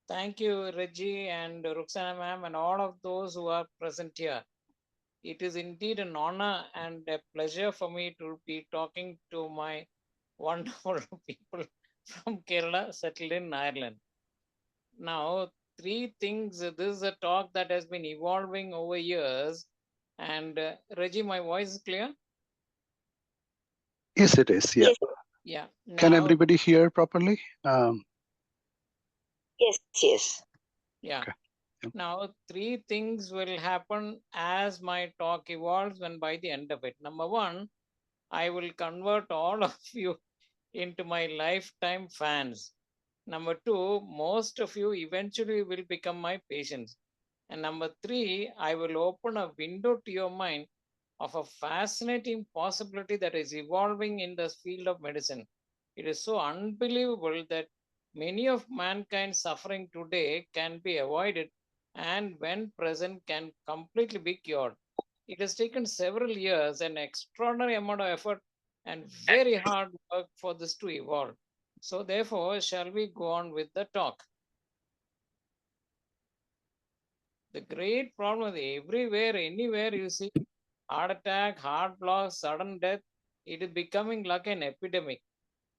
Thank you, Reggie and Ruxana ma'am, and all of those who are present here. It is indeed an honor and a pleasure for me to be talking to my wonderful people from Kerala settled in Ireland. Now, three things. This is a talk that has been evolving over years. And Reggie, my voice is clear? Yes, it is. Yeah. Yes, Yeah. Can Now, everybody hear properly? yes. yeah. Okay. Yeah. Now, three things will happen as my talk evolves and by the end of it. Number one, I will convert all of you into my lifetime fans. Number two, most of you eventually will become my patients. And number three, I will open a window to your mind of a fascinating possibility that is evolving in the field of medicine. It is so unbelievable that many of mankind's suffering today can be avoided and, when present, can completely be cured. It has taken several years, an extraordinary amount of effort, and very hard work for this to evolve. So, therefore, shall we go on with the talk? The great problem is everywhere, anywhere you see heart attack, heart block, sudden death, it is becoming like an epidemic.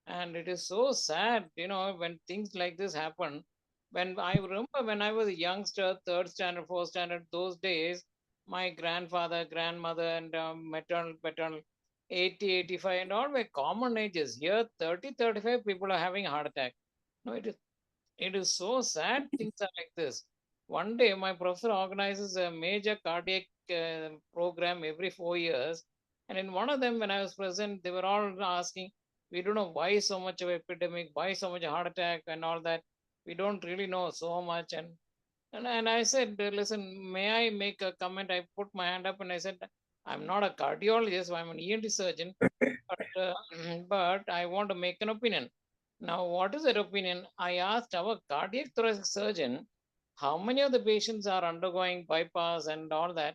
And it is so sad, when things like this happen. When I remember when I was a youngster, third standard, fourth standard, those days, my grandfather, grandmother, and maternal, paternal, 80, 85, and all were common ages. Here, 30, 35 people are having heart attack. No, it is so sad things are like this. One day, my professor organizes a major cardiac program every 4 years. And in one of them, when I was present, they were all asking, we don't know why so much of epidemic, why so much heart attack and all that. We don't really know so much. And I said, listen, may I make a comment? I put my hand up and I said, I'm not a cardiologist, I'm an ENT surgeon, but, but I want to make an opinion. Now, what is that opinion? I asked our cardiac thoracic surgeon how many of the patients are undergoing bypass and all that.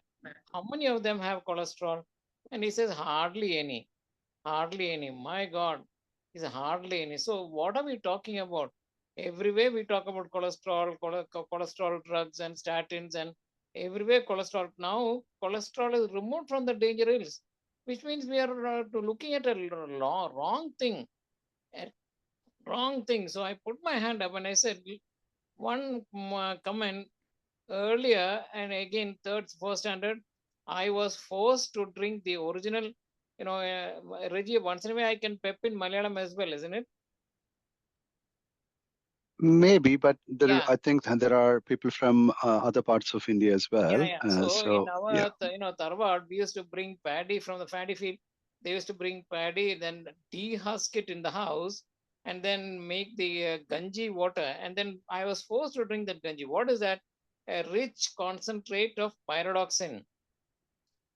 How many of them have cholesterol? And he says, hardly any. Hardly any. My God, is hardly any. So, what are we talking about? Everywhere we talk about cholesterol, cholesterol drugs, and statins, and everywhere cholesterol. Now, cholesterol is removed from the danger list, which means we are looking at a wrong thing. A wrong thing. So, I put my hand up and I said, one comment earlier, and again, third, fourth standard, I was forced to drink the original. Reggie, once in a way I can pep in Malayalam as well, isn't it? Maybe, but Yeah, I think that there are people from other parts of India as yeah, well. yeah. So in Yeah. our, Tarwad, we used to bring paddy from the paddy field. They used to bring paddy, then dehusk it in the house, and then make the ganji water. And then I was forced to drink that ganji. What is that? A rich concentrate of pyridoxine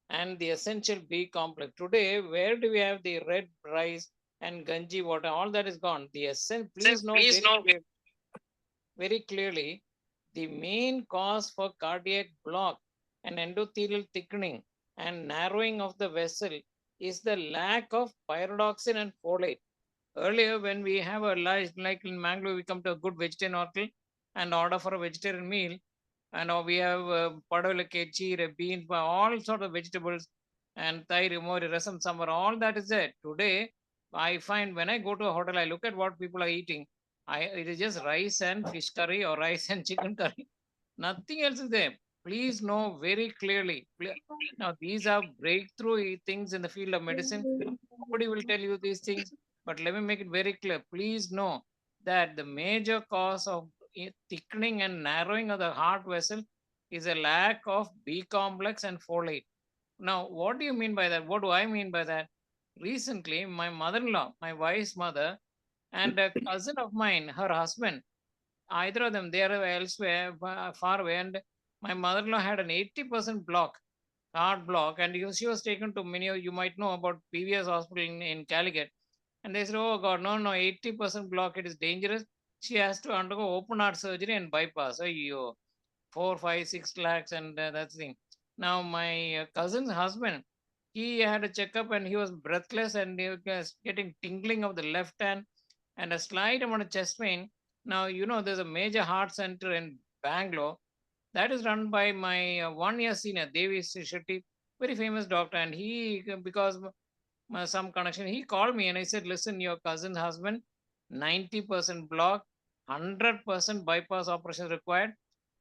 and the essential B complex. Today, where do we have the red rice and ganji water? All that is gone. The essence, please know very clearly, the main cause for cardiac block and endothelial thickening and narrowing of the vessel is the lack of pyridoxine and folate. Earlier, when we have a lunch, like in Mangalore, we come to a good vegetarian hotel and order for a vegetarian meal, and we have padavalakke, cheer, beans, all sort of vegetables, and thai, remori, rasam, sambar, all that is there. Today, I find when I go to a hotel, I look at what people are eating. It is just rice and fish curry or rice and chicken curry. Nothing else is there. Please know very clearly. Now, these are breakthrough things in the field of medicine. Nobody will tell you these things, but let me make it very clear. Please know that the major cause of thickening and narrowing of the heart vessel is a lack of B complex and folate. Now, what do you mean by that? What do I mean by that? Recently, my mother in law, my wife's mother, and a cousin of mine, her husband, either of them, they are elsewhere, far away, and my mother in law had an 80% block, heart block, and she was taken to many of you might know about PVS hospital in Calicut. And they said, oh God, no, no, 80% block, it is dangerous. She has to undergo open heart surgery and bypass. Oh, you 4, 5, 6 lakhs, and that's the thing. Now, my cousin's husband, he had a checkup and he was breathless and he was getting tingling of the left hand and a slight amount of chest pain. Now, there's a major heart center in Bangalore that is run by my 1 year senior, Devi Shetty, very famous doctor. And he, because some connection, he called me and I said, listen, your cousin's husband, 90% block, 100% bypass operation required.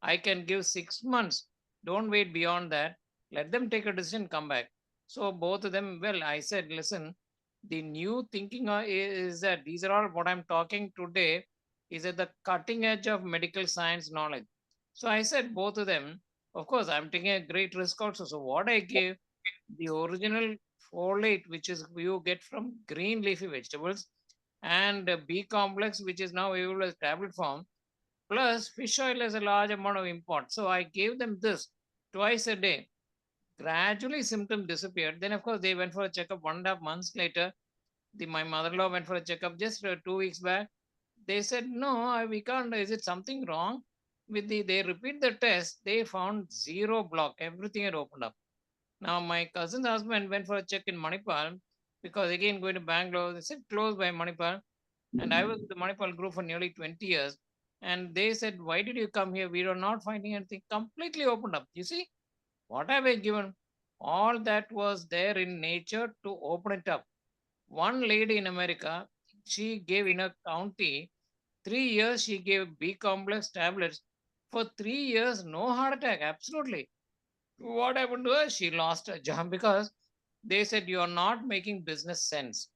I can give 6 months. Don't wait beyond that. Let them take a decision, come back. So both of them, well, I said, listen, the new thinking is that these are all what I'm talking today is at the cutting edge of medical science knowledge. So I said, both of them, of course, I'm taking a great risk also. So what I gave, the original folate, which is you get from green leafy vegetables, and B complex, which is now available as tablet form, plus fish oil has a large amount of import. So I gave them this twice a day. Gradually, symptoms disappeared. Then, of course, they went for a checkup 1.5 months later. My mother-in-law went for a checkup just 2 weeks back. They said, no, we can't. Is it something wrong? They repeat the test. They found zero block. Everything had opened up. Now, my cousin's husband went for a check in Manipal because, again, going to Bangalore, they said close by Manipal. And I was with the Manipal group for nearly 20 years. And they said, why did you come here? We are not finding anything. Completely opened up. You see, what have I given? All that was there in nature to open it up. One lady in America, she gave in a county 3 years, she gave B complex tablets. For 3 years, no heart attack. Absolutely. What happened to her? She lost her job because they said you are not making business sense.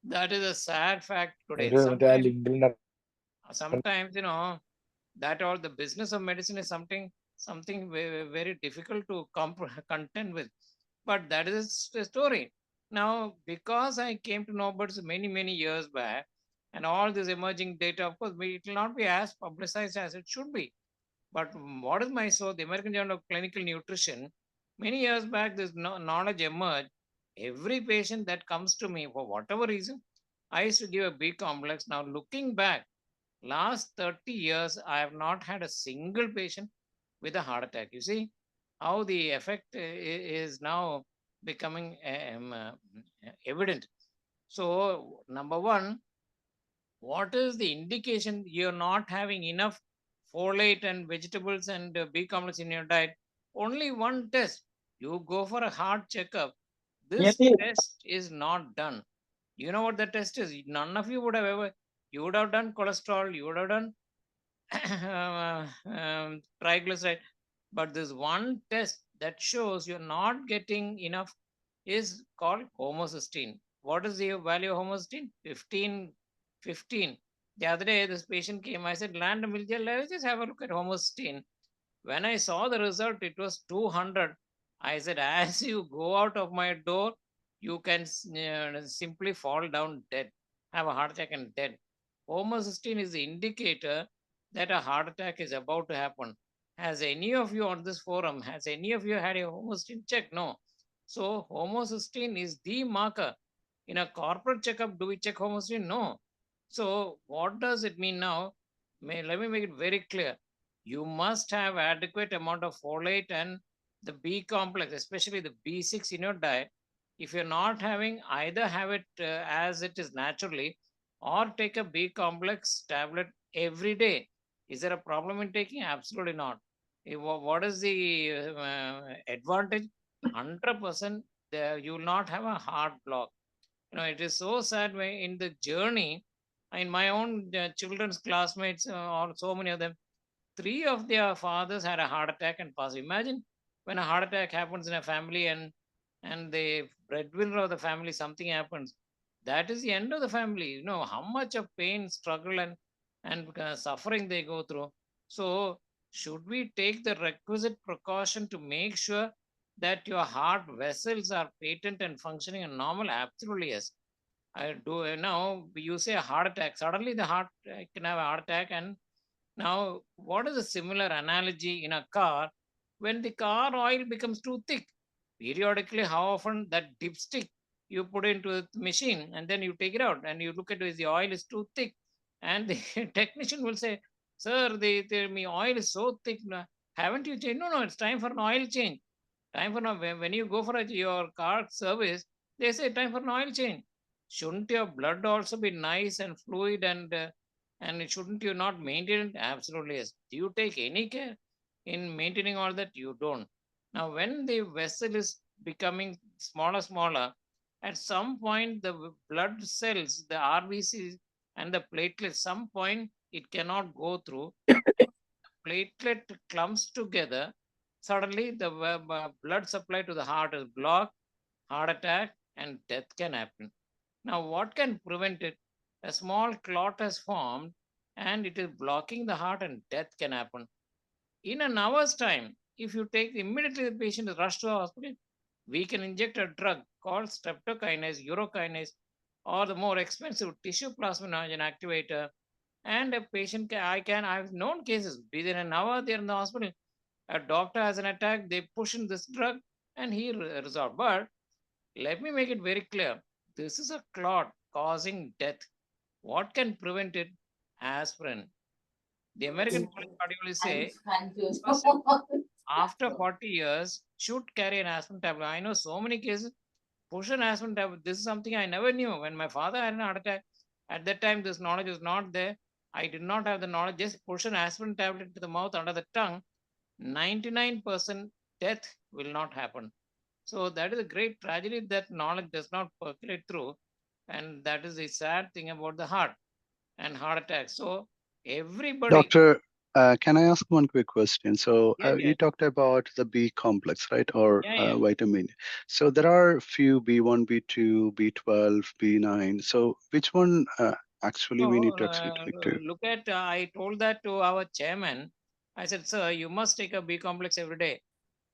That is a sad fact today. Sometimes that all the business of medicine is something very, very difficult to contend with. But that is the story. Now, because I came to know about this many years back, and all this emerging data, of course, it will not be as publicized as it should be. But what is my so the American Journal of Clinical Nutrition, many years back, this knowledge emerged. Every patient that comes to me for whatever reason, I used to give a B complex. Now, looking back, last 30 years, I have not had a single patient with a heart attack. You see how the effect is now becoming evident. So, number one, what is the indication you're not having enough folate and vegetables and B complex in your diet? Only one test. You go for a heart checkup. This test is not done. You know what the test is? None of you would have ever. You would have done cholesterol. You would have done triglyceride. But this one test that shows you're not getting enough is called homocysteine. What is the value of homocysteine? 15, 15. The other day, this patient came. I said, randomly, let's just have a look at homocysteine. When I saw the result, it was 200. I said, as you go out of my door, you can simply fall down dead, have a heart attack and dead. Homocysteine is the indicator that a heart attack is about to happen. Has any of you on this forum, has any of you had a homocysteine check? No. So homocysteine is the marker. In a corporate checkup, do we check homocysteine? No. So what does it mean now? Let me make it very clear. You must have adequate amount of folate and the B complex, especially the B6 in your diet. If you're not having, either have it as it is naturally or take a B complex tablet every day. Is there a problem in taking? Absolutely not. What is the advantage? 100% you will not have a heart block. It is so sad when in the journey, in my own children's classmates, or so many of them, three of their fathers had a heart attack and passed. Imagine when a heart attack happens in a family, and the breadwinner of the family, something happens. That is the end of the family. How much of pain, struggle, and suffering they go through. So, should we take the requisite precaution to make sure that your heart vessels are patent and functioning and normal? Absolutely, yes. I do. Now you say a heart attack. Suddenly, the heart can have a heart attack, and now, what is a similar analogy in a car? When the car oil becomes too thick, periodically, how often that dipstick you put into the machine and then you take it out and you look at it, the oil is too thick. And the technician will say, sir, the oil is so thick. Haven't you changed? No, no, it's time for an oil change. Time for when you go for your car service, they say time for an oil change. Shouldn't your blood also be nice and fluid and And shouldn't you not maintain it? Absolutely yes. Do you take any care in maintaining all that? You don't. Now, when the vessel is becoming smaller, smaller, at some point the blood cells, the RBCs and the platelets, some point it cannot go through. Platelet clumps together. Suddenly, the blood supply to the heart is blocked, heart attack, and death can happen. Now, what can prevent it? A small clot has formed and it is blocking the heart, and death can happen. In an hour's time, if you take immediately the patient is rushed to the hospital, we can inject a drug called streptokinase, urokinase, or the more expensive tissue plasminogen activator. And a patient I've known cases within an hour they're in the hospital. A doctor has an attack, they push in this drug, and he resolved. But let me make it very clear, this is a clot causing death. What can prevent it? Aspirin. The American College of Cardiology say person after 40 years should carry an aspirin tablet. I know so many cases push an aspirin tablet. This is something I never knew. When my father had an heart attack, at that time this knowledge was not there. I did not have the knowledge. Just push an aspirin tablet to the mouth under the tongue. 99% death will not happen. So that is a great tragedy that knowledge does not percolate through, and that is the sad thing about the heart and heart attacks. So everybody, Doctor, can I ask one quick question? So yeah, yeah, you talked about the B complex, right, or yeah, yeah. vitamin. So there are few B1, B2, B12, B9. So which one actually we So need to actually click to? look at, I told that to our chairman. I said, sir, you must take a B complex every day.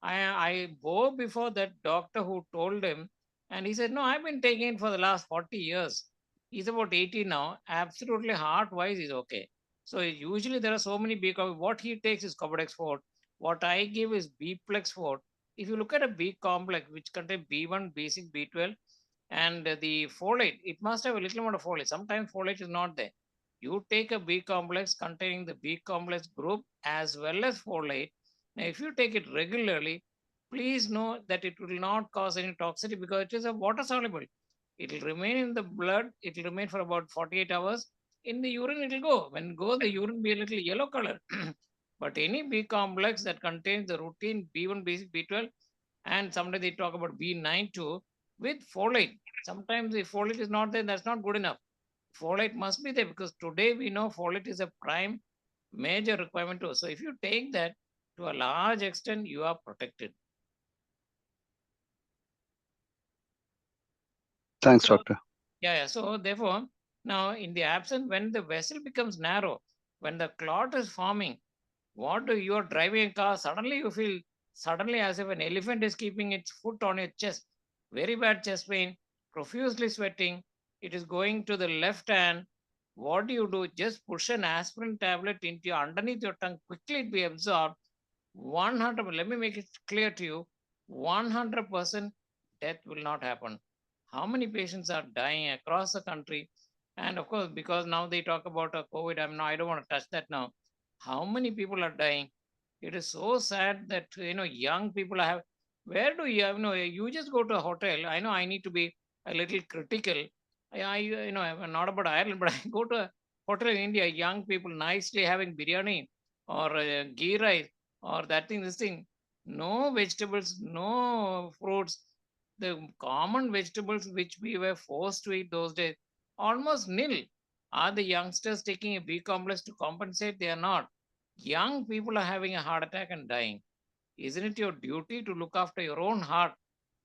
I bore before that doctor who told him, and he said, no, I've been taking it for the last 40 years. He's about 80 now. Absolutely heart wise, he's okay. So usually there are so many B complex. What he takes is Copodex 4. What I give is B plex 4. If you look at a B complex, which contains B1, B6, B12, and the folate, it must have a little amount of folate. Sometimes folate is not there. You take a B complex containing the B complex group as well as folate. Now, if you take it regularly, please know that it will not cause any toxicity because it is a water soluble. It will remain in the blood. It will remain for about 48 hours. In the urine, it will go. When it goes, the urine be a little yellow color. But any B complex that contains the routine B1, B6, B12, and sometimes they talk about B9 too, with folate. Sometimes the folate is not there, that's not good enough. Folate must be there because today we know folate is a prime major requirement too. So if you take that to a large extent, you are protected. Thanks, So doctor. yeah. So therefore, now in the absence, when the vessel becomes narrow, when the clot is forming, what do you are driving a car? Suddenly you feel suddenly as if an elephant is keeping its foot on your chest. Very bad chest pain, profusely sweating. It is going to the left hand. What do you do? Just push an aspirin tablet into your underneath your tongue. Quickly it be absorbed. 100. Let me make it clear to you. 100% death will not happen. How many patients are dying across the country? And of course, because now they talk about COVID, I don't want to touch that now. How many people are dying? It is so sad that young people have. Where do you have? You just go to a hotel. I know I need to be a little critical. I'm not about Ireland, but I go to a hotel in India. Young people nicely having biryani or ghee rice or that thing, this thing. No vegetables, no fruits. The common vegetables which we were forced to eat those days, almost nil. Are the youngsters taking a B complex to compensate? They are not. Young people are having a heart attack and dying. Isn't it your duty to look after your own heart?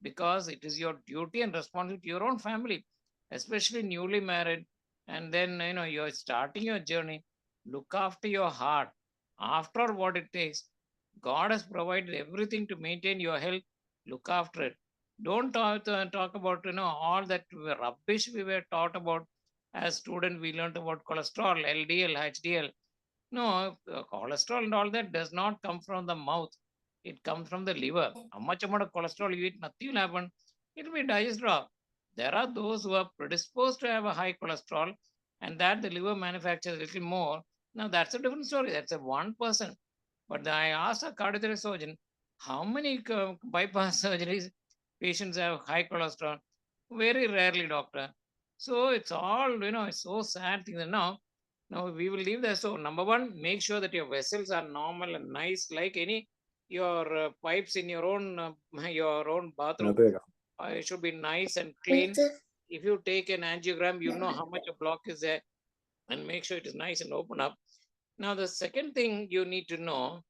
Because it is your duty and responsibility to your own family, especially newly married. And then, you're starting your journey. Look after your heart. After all, what it takes, God has provided everything to maintain your health. Look after it. Don't talk about, all that rubbish we were taught about as students. We learned about cholesterol, LDL, HDL. No, cholesterol and all that does not come from the mouth. It comes from the liver. How much amount of cholesterol you eat, nothing will happen. It will be digested off. There are those who are predisposed to have a high cholesterol and that the liver manufactures a little more. Now that's a different story. That's a 1%. But I asked a cardiac surgeon, how many bypass surgeries patients have high cholesterol? Very rarely, doctor. So it's all, it's so sad thing that now Now we will leave that. So number one, make sure that your vessels are normal and nice, like any your pipes in your own bathroom. It should be nice and clean. If you take an angiogram, you'll know how much a block is there, and make sure it is nice and open up. Now the second thing you need to know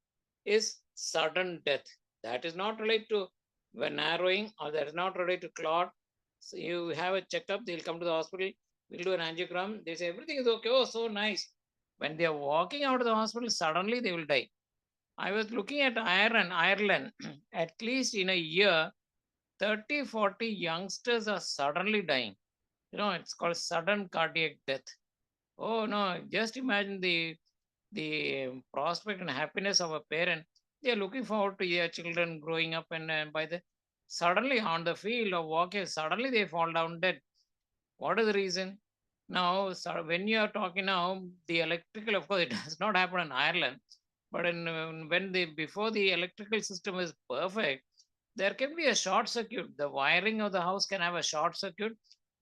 is sudden death. That is not related to narrowing, or that is not related to clot. So you have a checkup, they'll come to the hospital, we'll do an angiogram, they say everything is okay. Oh, so nice. When they are walking out of the hospital, suddenly they will die. I was looking at Ireland, at least in a year, 30, 40 youngsters are suddenly dying. It's called sudden cardiac death. Oh no, just imagine the prospect and happiness of a parent. They are looking forward to their children growing up, and by the suddenly on the field of walking, suddenly they fall down dead. What is the reason? Now, so when you are talking now, the electrical, of course, it does not happen in Ireland, but when the before the electrical system is perfect, there can be a short circuit. The wiring of the house can have a short circuit.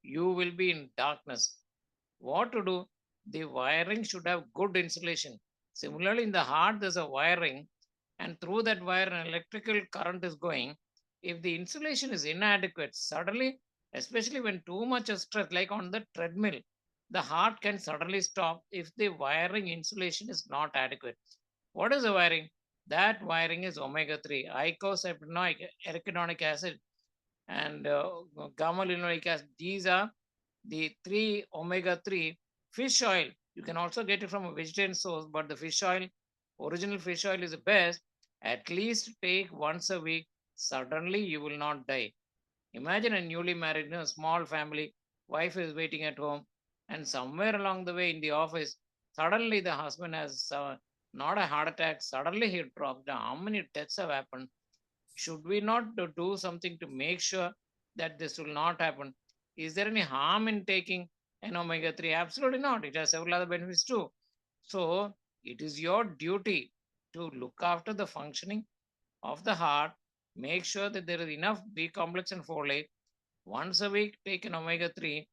You will be in darkness. What to do? The wiring should have good insulation. Similarly, in the heart, there's a wiring, and through that wire, an electrical current is going. If the insulation is inadequate, suddenly, especially when too much of stress, like on the treadmill, the heart can suddenly stop if the wiring insulation is not adequate. What is the wiring? That wiring is omega 3, eicosapentaenoic arachidonic acid, and gamma linoleic acid. These are the three omega 3. Fish oil, you can also get it from a vegetarian source, but the fish oil, original fish oil is the best. At least take once a week. Suddenly, you will not die. Imagine a newly married, small family, wife is waiting at home, and somewhere along the way in the office, suddenly the husband has not a heart attack, suddenly he drops down. How many deaths have happened? Should we not do something to make sure that this will not happen? Is there any harm in taking an omega 3? Absolutely not. It has several other benefits too. So, it is your duty to look after the functioning of the heart, make sure that there is enough B complex and folate. Once a week, take an omega 3,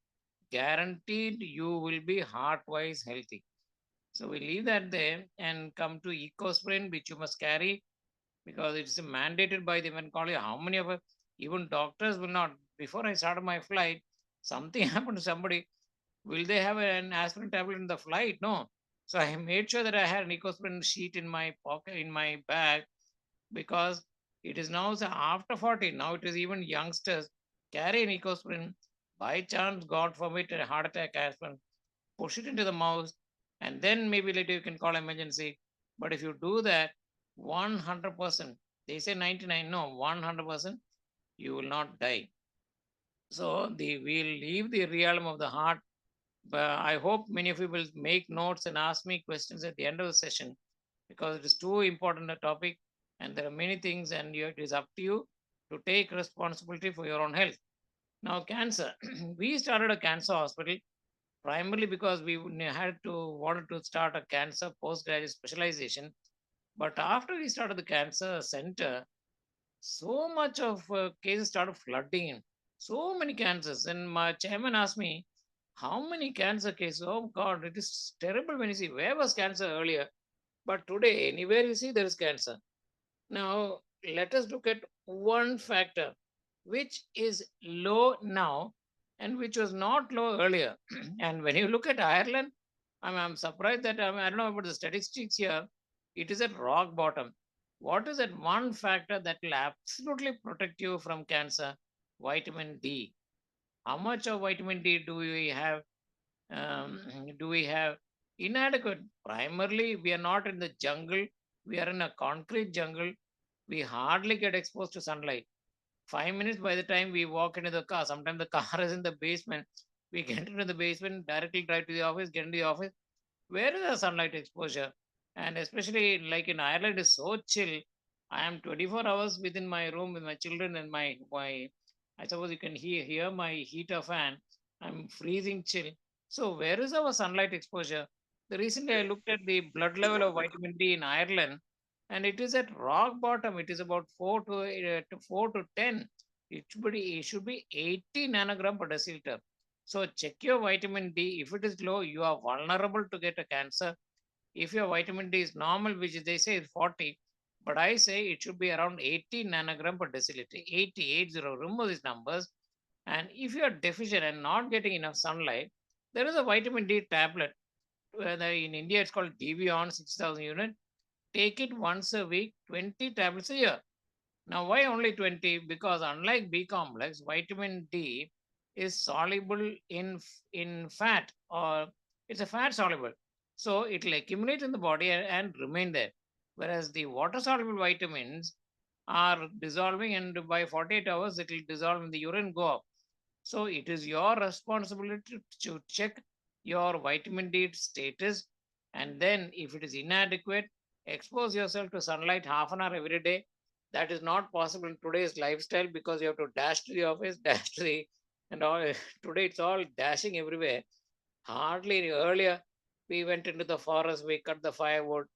guaranteed you will be heart wise healthy. So, we leave that there and come to ecosprin, which you must carry because it's mandated by the event college. How many of us, even doctors will not, before I started my flight, something happened to somebody, will they have an aspirin tablet in the flight? No. So I made sure that I had an ecosprin sheet in my pocket, in my bag, because it is now so after 40, now it is even youngsters carry an ecosprin. By chance, God forbid, a heart attack aspirin, push it into the mouth, and then maybe later you can call emergency. But if you do that, 100%, they say 99, no, 100%, you will not die. So we'll leave the realm of the heart. But I hope many of you will make notes and ask me questions at the end of the session because it is too important a topic and there are many things, and it is up to you to take responsibility for your own health. Now, cancer. We started a cancer hospital primarily because we had to wanted to start a cancer postgraduate specialization. But after we started the cancer center, so much of cases started flooding in. So many cancers. And my chairman asked me, how many cancer cases? Oh God, it is terrible when you see where was cancer earlier. But today, anywhere you see, there is cancer. Now, let us look at one factor which is low now and which was not low earlier. And when you look at Ireland, I'm surprised that I don't know about the statistics here. It is at rock bottom. What is that one factor that will absolutely protect you from cancer? Vitamin D. How much of vitamin D do we have? Do we have inadequate? Primarily, we are not in the jungle. We are in a concrete jungle. We hardly get exposed to sunlight. 5 minutes by the time we walk into the car, sometimes the car is in the basement. We get into the basement, directly drive to the office, get into the office. Where is the sunlight exposure? And especially like in Ireland, is so chill. I am 24 hours within my room with my children and my I suppose you can hear my heater fan. I'm freezing chill. So where is our sunlight exposure? The recently I looked at the blood level of vitamin D in Ireland, and it is at rock bottom. It is about 4 to 10. It should be 80 nanogram per deciliter. So check your vitamin D. If it is low, you are vulnerable to get a cancer. If your vitamin D is normal, which they say is 40, but I say it should be around 80 nanogram per deciliter, 80, 80. Remember these numbers. And if you are deficient and not getting enough sunlight, there is a vitamin D tablet. Whether in India it's called DV on 6,000 unit. Take it once a week, 20 tablets a year. Now, why only 20? Because unlike B complex, vitamin D is soluble in fat, or it's a fat soluble. So it will accumulate in the body and remain there. Whereas the water soluble vitamins are dissolving, and by 48 hours it will dissolve in the urine, go up. So it is your responsibility to check your vitamin D status, and then if it is inadequate, expose yourself to sunlight half an hour every day. That is not possible in today's lifestyle because you have to dash to the office, dash to the and all. Today it's all dashing everywhere. Hardly earlier we went into the forest, we cut the firewood,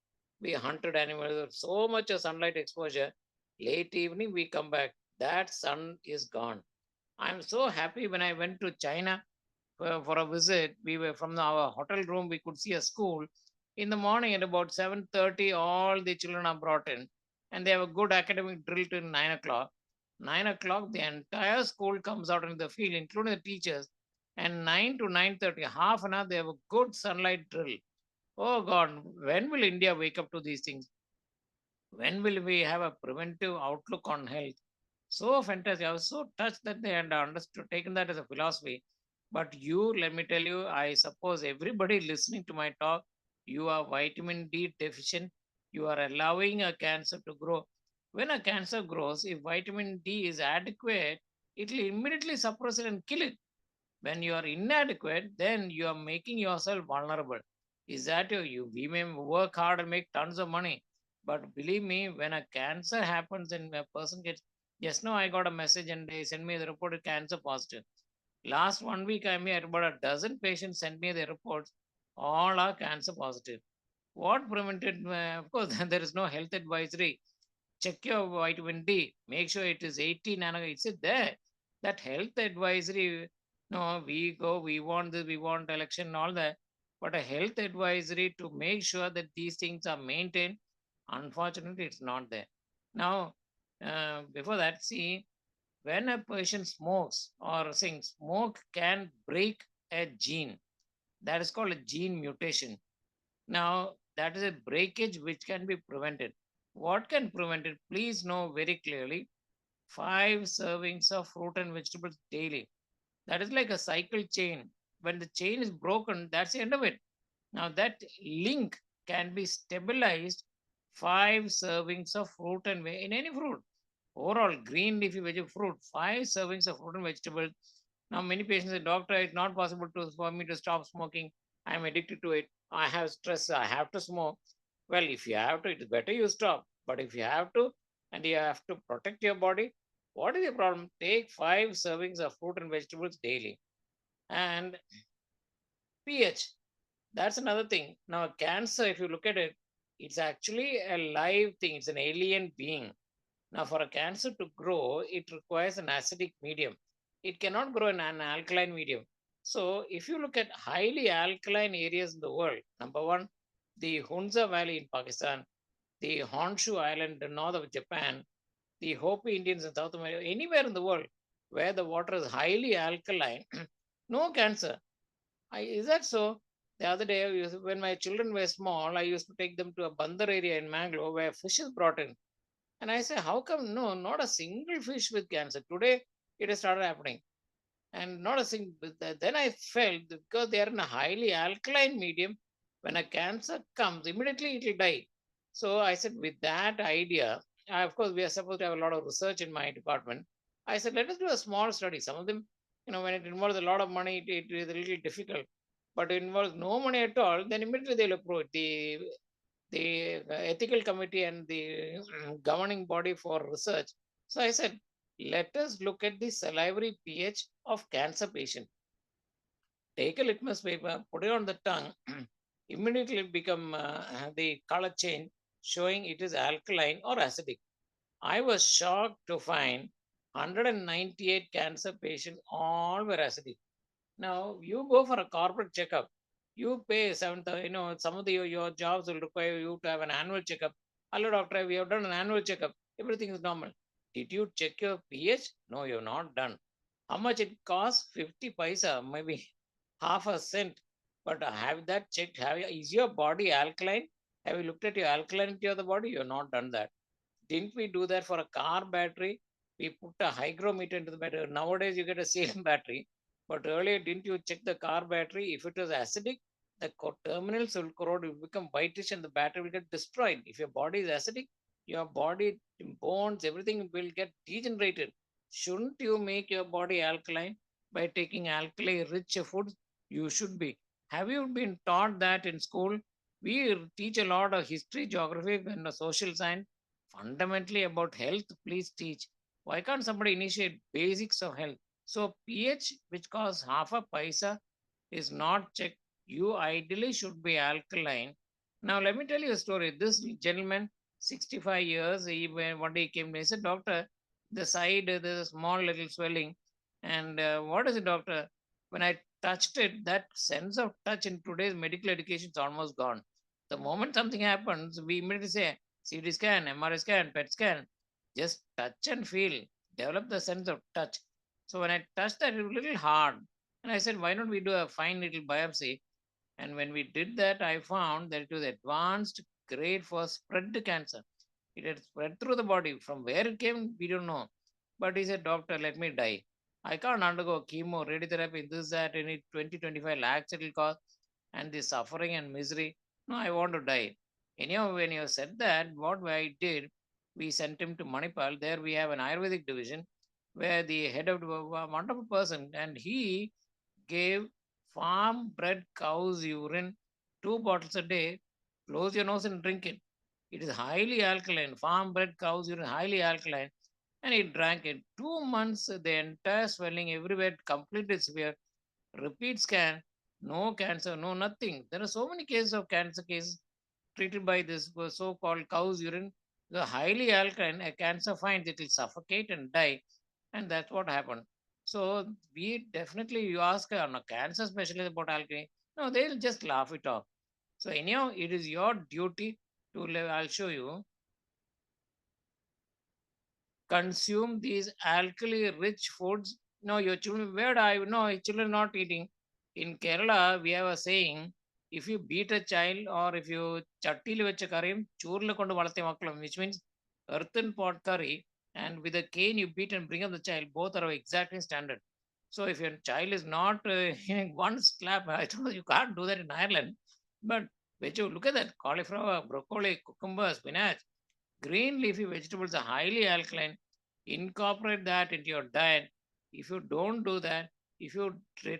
we hunted animals, so much of sunlight exposure. Late evening we come back. That sun is gone. I'm so happy when I went to China for a visit. We were from our hotel room. We could see a school in the morning at about 7:30. All the children are brought in, and they have a good academic drill till 9 o'clock. 9 o'clock, the entire school comes out in the field, including the teachers. And 9 to 9:30, half an hour, they have a good sunlight drill. Oh God, when will India wake up to these things? When will we have a preventive outlook on health? So fantastic. I was so touched that they had understood, taken that as a philosophy. But you, let me tell you, I suppose everybody listening to my talk, you are vitamin D deficient. You are allowing a cancer to grow. When a cancer grows, if vitamin D is adequate, it will immediately suppress it and kill it. When you are inadequate, then you are making yourself vulnerable. Is that you? We may work hard and make tons of money, but believe me, when a cancer happens and a person gets, just now I got a message and they sent me the report of cancer positive. Last 1 week, I made about a dozen patients sent me the reports. All are cancer positive. What prevented? Of course, there is no health advisory. Check your vitamin D. Make sure it is 80 nano. It's there. That health advisory. No, we go. We want this. We want election and all that. But a health advisory to make sure that these things are maintained. Unfortunately, it's not there. Now, before that, see, when a patient smokes or sings, smoke can break a gene. That is called a gene mutation. Now, that is a breakage which can be prevented. What can prevent it? Please know very clearly 5 servings of fruit and vegetables daily. That is like a cycle chain. When the chain is broken, that's the end of it. Now, that link can be stabilized. 5 servings of fruit and in any fruit. Overall, green leafy vegetable fruit, 5 servings of fruit and vegetables. Now, many patients say, Doctor, it's not possible for me to stop smoking. I'm addicted to it. I have stress. I have to smoke. Well, if you have to, it's better you stop. But if you have to, and you have to protect your body, what is the problem? Take 5 servings of fruit and vegetables daily. And pH, that's another thing. Now, cancer, if you look at it, it's actually a live thing, it's an alien being. Now, for a cancer to grow, it requires an acidic medium. It cannot grow in an alkaline medium. So, if you look at highly alkaline areas in the world, number one, the Hunza Valley in Pakistan, the Honshu Island, the north of Japan, the Hopi Indians in South America, anywhere in the world where the water is highly alkaline, no cancer. Is that so? The other day, when my children were small, I used to take them to a bandar area in Mangalore where fish is brought in. And I say, how come? No, not a single fish with cancer. Today, it has started happening. And not a single. Then I felt that because they are in a highly alkaline medium, when a cancer comes, immediately it will die. So I said, with that idea, of course, we are supposed to have a lot of research in my department. I said, let us do a small study. Some of them, when it involves a lot of money, it is a little difficult. But it involves no money at all, then immediately they'll approve it. The ethical committee and the governing body for research. So I said, let us look at the salivary pH of cancer patient. Take a litmus paper, put it on the tongue, immediately become the color change showing it is alkaline or acidic. I was shocked to find 198 cancer patients all were acidic. Now you go for a corporate checkup. You pay 7,000. Some of your jobs will require you to have an annual checkup. Hello, doctor. We have done an annual checkup. Everything is normal. Did you check your pH? No, you've not done. How much it costs? 50 paisa, maybe half a cent. But have that checked? Is your body alkaline? Have you looked at your alkalinity of the body? You have not done that. Didn't we do that for a car battery? We put a hygrometer into the battery. Nowadays, you get a same battery. But earlier, didn't you check the car battery? If it was acidic, the terminals will corrode, will become whitish, and the battery will get destroyed. If your body is acidic, your body, bones, everything will get degenerated. Shouldn't you make your body alkaline by taking alkali rich foods? You should be. Have you been taught that in school? We teach a lot of history, geography, and social science fundamentally about health. Please teach. Why can't somebody initiate basics of health? So pH, which costs half a paisa, is not checked. You ideally should be alkaline. Now let me tell you a story. This gentleman, 65 years, one day he came to me. He said, doctor, the side there's a small little swelling, and what is it, doctor? When I touched it, that sense of touch in today's medical education is almost gone. The moment something happens, we immediately say CT scan, MRI scan, PET scan. Just touch and feel. Develop the sense of touch. So when I touched that, it was a little hard. And I said, why don't we do a fine little biopsy? And when we did that, I found that it was advanced grade for spread cancer. It had spread through the body. From where it came, we don't know. But he said, doctor, let me die. I can't undergo chemo, radiotherapy, this, that, any 20, 25 lakhs it will cost, and the suffering and misery. No, I want to die. Anyhow, when you said that, what I did, we sent him to Manipal. There we have an Ayurvedic division where the head of the wonderful person, and he gave farm bred cow's urine, 2 bottles a day. Close your nose and drink it. It is highly alkaline. Farm bred cow's urine, highly alkaline. And he drank it. 2 months, the entire swelling everywhere completely severe. Repeat scan, no cancer, no nothing. There are so many cases of cancer cases treated by this so-called cow's urine. The highly alkaline, a cancer finds it will suffocate and die, and that's what happened. So we definitely, you ask a cancer specialist about alkaline, no, they'll just laugh it off. So anyhow, it is your duty to live. I'll show you. Consume these alkali rich foods. No, your children, where I no, your children not eating. In Kerala, we have a saying, if you beat a child or if you chattili vecha karim, churla kondu valatte makkalam, which means earthen pot curry, and with a cane you beat and bring up the child, both are exactly standard. So if your child is not one slap, I told you can't do that in Ireland. But look at that cauliflower, broccoli, cucumber, spinach. Green leafy vegetables are highly alkaline. Incorporate that into your diet. If you don't do that, if you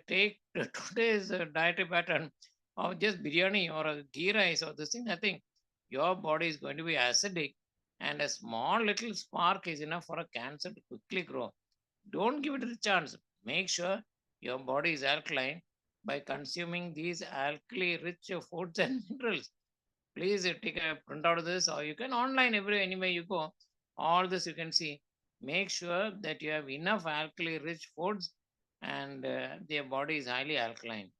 take today's dietary pattern of just biryani or a ghee rice or this thing, I think your body is going to be acidic, and a small little spark is enough for a cancer to quickly grow. Don't give it a chance. Make sure your body is alkaline by consuming these alkali rich foods and minerals. Please take a printout of this, or you can online anywhere you go. All this you can see. Make sure that you have enough alkali rich foods, and their body is highly alkaline.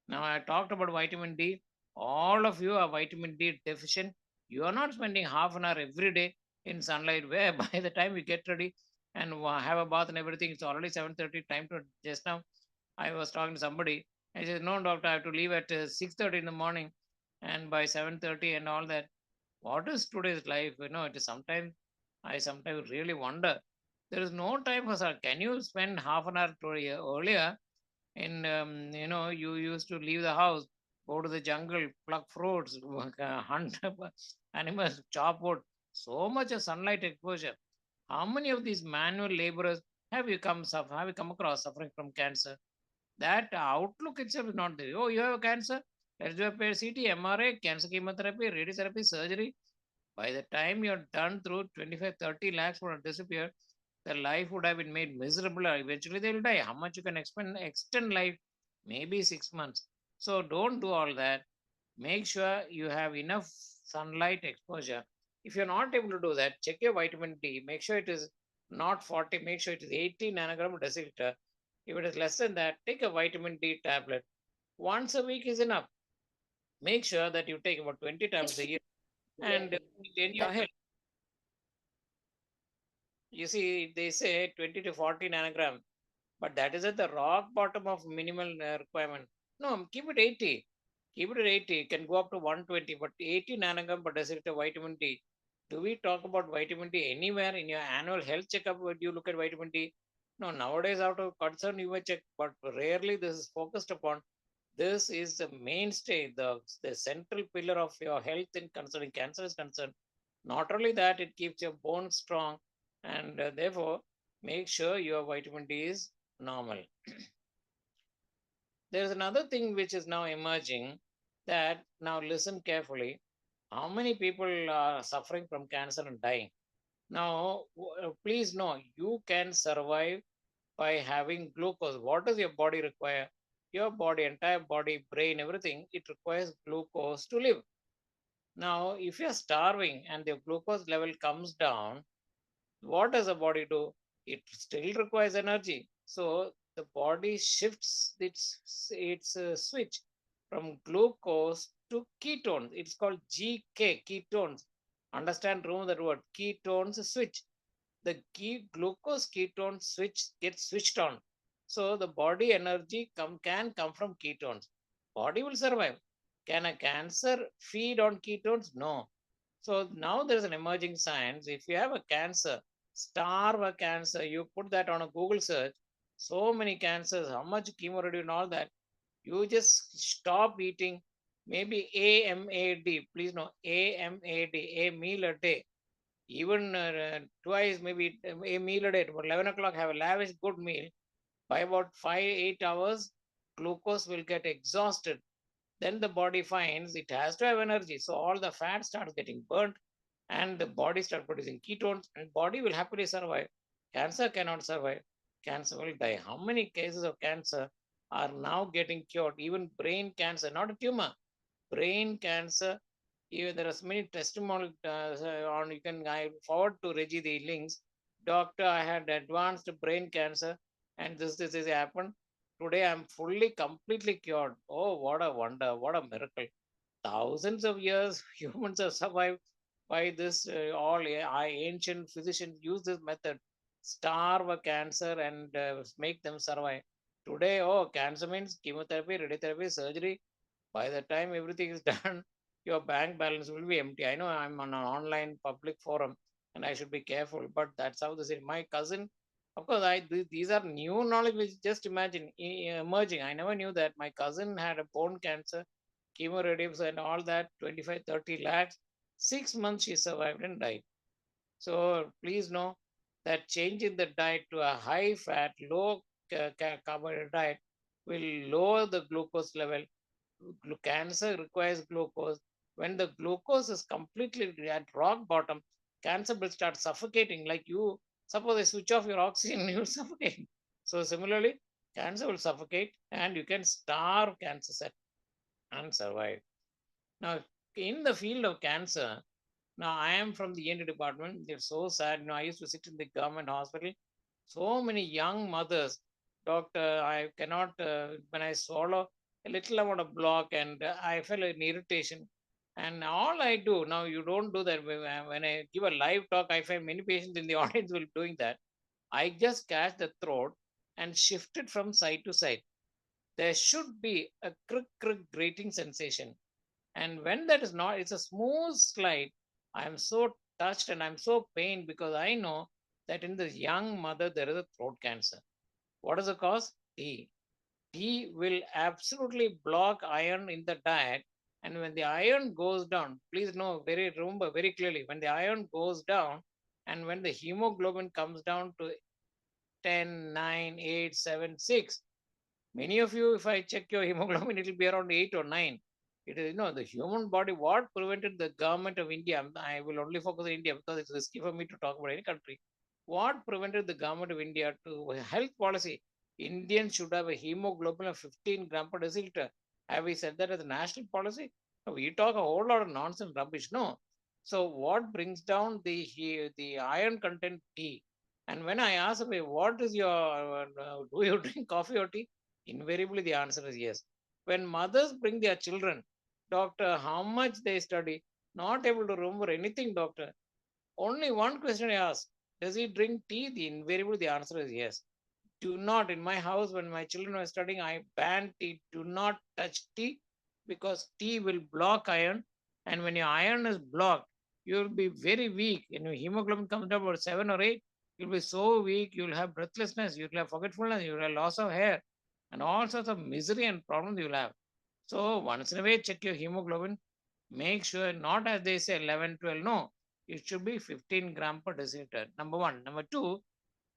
Now I talked about vitamin D. All of you are vitamin D deficient. You are not spending half an hour every day in sunlight, where by the time you get ready and have a bath and everything, it's already 7:30. Time to just now. I was talking to somebody. I said, "No, doctor, I have to leave at 6:30 in the morning, and by 7:30 and all that." What is today's life? It is sometimes I sometimes really wonder. There is no time for sir. Can you spend half an hour earlier? And you used to leave the house, go to the jungle, pluck fruits, hunt animals, chop wood. So much of sunlight exposure. How many of these manual laborers have you come across suffering from cancer? That outlook itself is not there. Oh, you have cancer? Let's do a CT, MRI, cancer chemotherapy, radiotherapy, surgery. By the time you're done through 25, 30 lakhs would have disappeared. Their life would have been made miserable. Eventually, they'll die. How much you can extend life? Maybe 6 months. So don't do all that. Make sure you have enough sunlight exposure. If you're not able to do that, check your vitamin D. Make sure it is not 40. Make sure it is 80 nanogram per deciliter. If it is less than that, take a vitamin D tablet. Once a week is enough. Make sure that you take about 20 times a year and maintain your health. You see, they say 20 to 40 nanogram, but that is at the rock bottom of minimal requirement. No, keep it 80. Keep it at 80. It can go up to 120, but 80 nanogram per deciliter vitamin D. Do we talk about vitamin D anywhere in your annual health checkup? Would you look at vitamin D? No, nowadays, out of concern, you may check, but rarely this is focused upon. This is the mainstay, the central pillar of your health in concerning cancer is concerned. Not only that, it keeps your bones strong, and therefore, make sure your vitamin D is normal. There's another thing which is now emerging that now listen carefully. How many people are suffering from cancer and dying? Now, please know you can survive by having glucose. What does your body require? Your body, entire body, brain, everything, it requires glucose to live. Now, if you're starving and the glucose level comes down, what does the body do? It still requires energy. So the body shifts its switch from glucose to ketones. It's called GK, ketones. Understand, remember that word, ketones switch. The key glucose ketone switch gets switched on. So the body energy can come from ketones. Body will survive. Can a cancer feed on ketones? No. So now there's an emerging science. If you have a cancer, starve a cancer, you put that on a Google search, so many cancers, how much chemoradiation and all that, you just stop eating maybe AMAD, please know AMAD, a meal a day, even twice, maybe a meal a day, about 11 o'clock, have a lavish good meal. By about 5 8 hours, glucose will get exhausted. Then the body finds it has to have energy. So all the fat starts getting burnt and the body starts producing ketones and body will happily survive. Cancer cannot survive. Cancer will die. How many cases of cancer are now getting cured? Even brain cancer, not a tumor, brain cancer. Even there are many testimonial on, you can, I forward to Reggie the links. Doctor, I had advanced brain cancer and this is happened. Today I'm fully completely cured. Oh, what a wonder, what a miracle. Thousands of years humans have survived by this. All ancient physicians use this method, starve a cancer and make them survive. Today, oh, cancer means chemotherapy, radiotherapy, surgery. By the time everything is done, your bank balance will be empty. I know I'm on an online public forum and I should be careful, but that's how this is. My cousin, of course, these are new knowledge which just imagine emerging. I never knew that. My cousin had a bone cancer, chemoradiums and all that, 25, 30 lakhs. 6 months she survived and died. So please know that changing the diet to a high fat, low carbohydrate diet will lower the glucose level. Cancer requires glucose. When the glucose is completely at rock bottom, cancer will start suffocating. Like you, suppose I switch off your oxygen, you will suffocate. So similarly, cancer will suffocate and you can starve cancer cell and survive. Now, in the field of cancer, now I am from the ENT department. They're so sad. I used to sit in the government hospital. So many young mothers, doctor, I cannot, when I swallow a little amount of block and I felt an irritation. And all I do, now you don't do that. When I give a live talk, I find many patients in the audience will be doing that. I just catch the throat and shift it from side to side. There should be a crick, crick grating sensation, and when that is not, it's a smooth slide. I'm so touched and I'm so pained because I know that in this young mother there is a throat cancer. What is the cause? Tea. Tea will absolutely block iron in the diet. And when the iron goes down, please know, very remember very clearly, when the iron goes down and when the hemoglobin comes down to 10, 9, 8, 7, 6. Many of you, if I check your hemoglobin, it will be around 8 or 9. It is, the human body. What prevented the government of India? I will only focus on India because it's risky for me to talk about any country. What prevented the government of India to health policy? Indians should have a hemoglobin of 15 gram per deciliter. Have we said that as a national policy? No, we talk a whole lot of nonsense rubbish. No. So what brings down the iron content? Tea. And when I ask them, what is your, do you drink coffee or tea? Invariably, the answer is yes. When mothers bring their children, doctor, how much they study, not able to remember anything, doctor. Only one question I ask, does he drink tea? The invariably the answer is yes. Do not, in my house, when my children were studying, I banned tea. Do not touch tea because tea will block iron. And when your iron is blocked, you'll be very weak. And your hemoglobin comes down about 7 or 8. You'll be so weak, you'll have breathlessness, you'll have forgetfulness, you'll have loss of hair, and all sorts of misery and problems you'll have. So, once in a way, check your hemoglobin. Make sure not as they say 11, 12. No, it should be 15 gram per deciliter. Number one. Number two,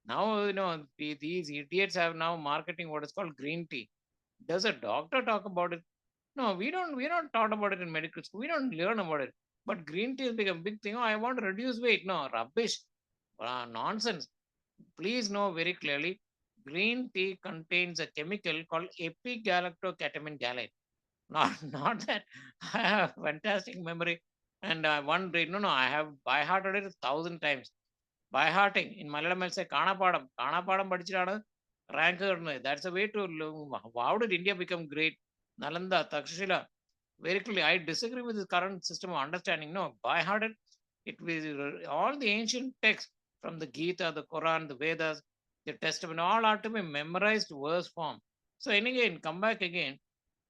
now, these idiots have now marketing what is called green tea. Does a doctor talk about it? No, we don't. We don't talk about it in medical school. We don't learn about it. But green tea has become a big thing. Oh, I want to reduce weight. No, rubbish, nonsense. Please know very clearly. Green tea contains a chemical called epigalactocatamin gallate. Not, not that I have fantastic memory and one read. No, no, I have by hearted it 1,000 times. By hearting in Malayalam, I'll say Kanapadam. Kanapadam പഠിച്ചിട്ടാണ് rank കിട്ടുന്നത്. That's a way to how did India become great? Nalanda, Takshashila. Very clearly, I disagree with the current system of understanding. No, by hearted, it was all the ancient texts from the Gita, the Quran, the Vedas, the Testament, all are to be memorized verse form. So, and again, come back again.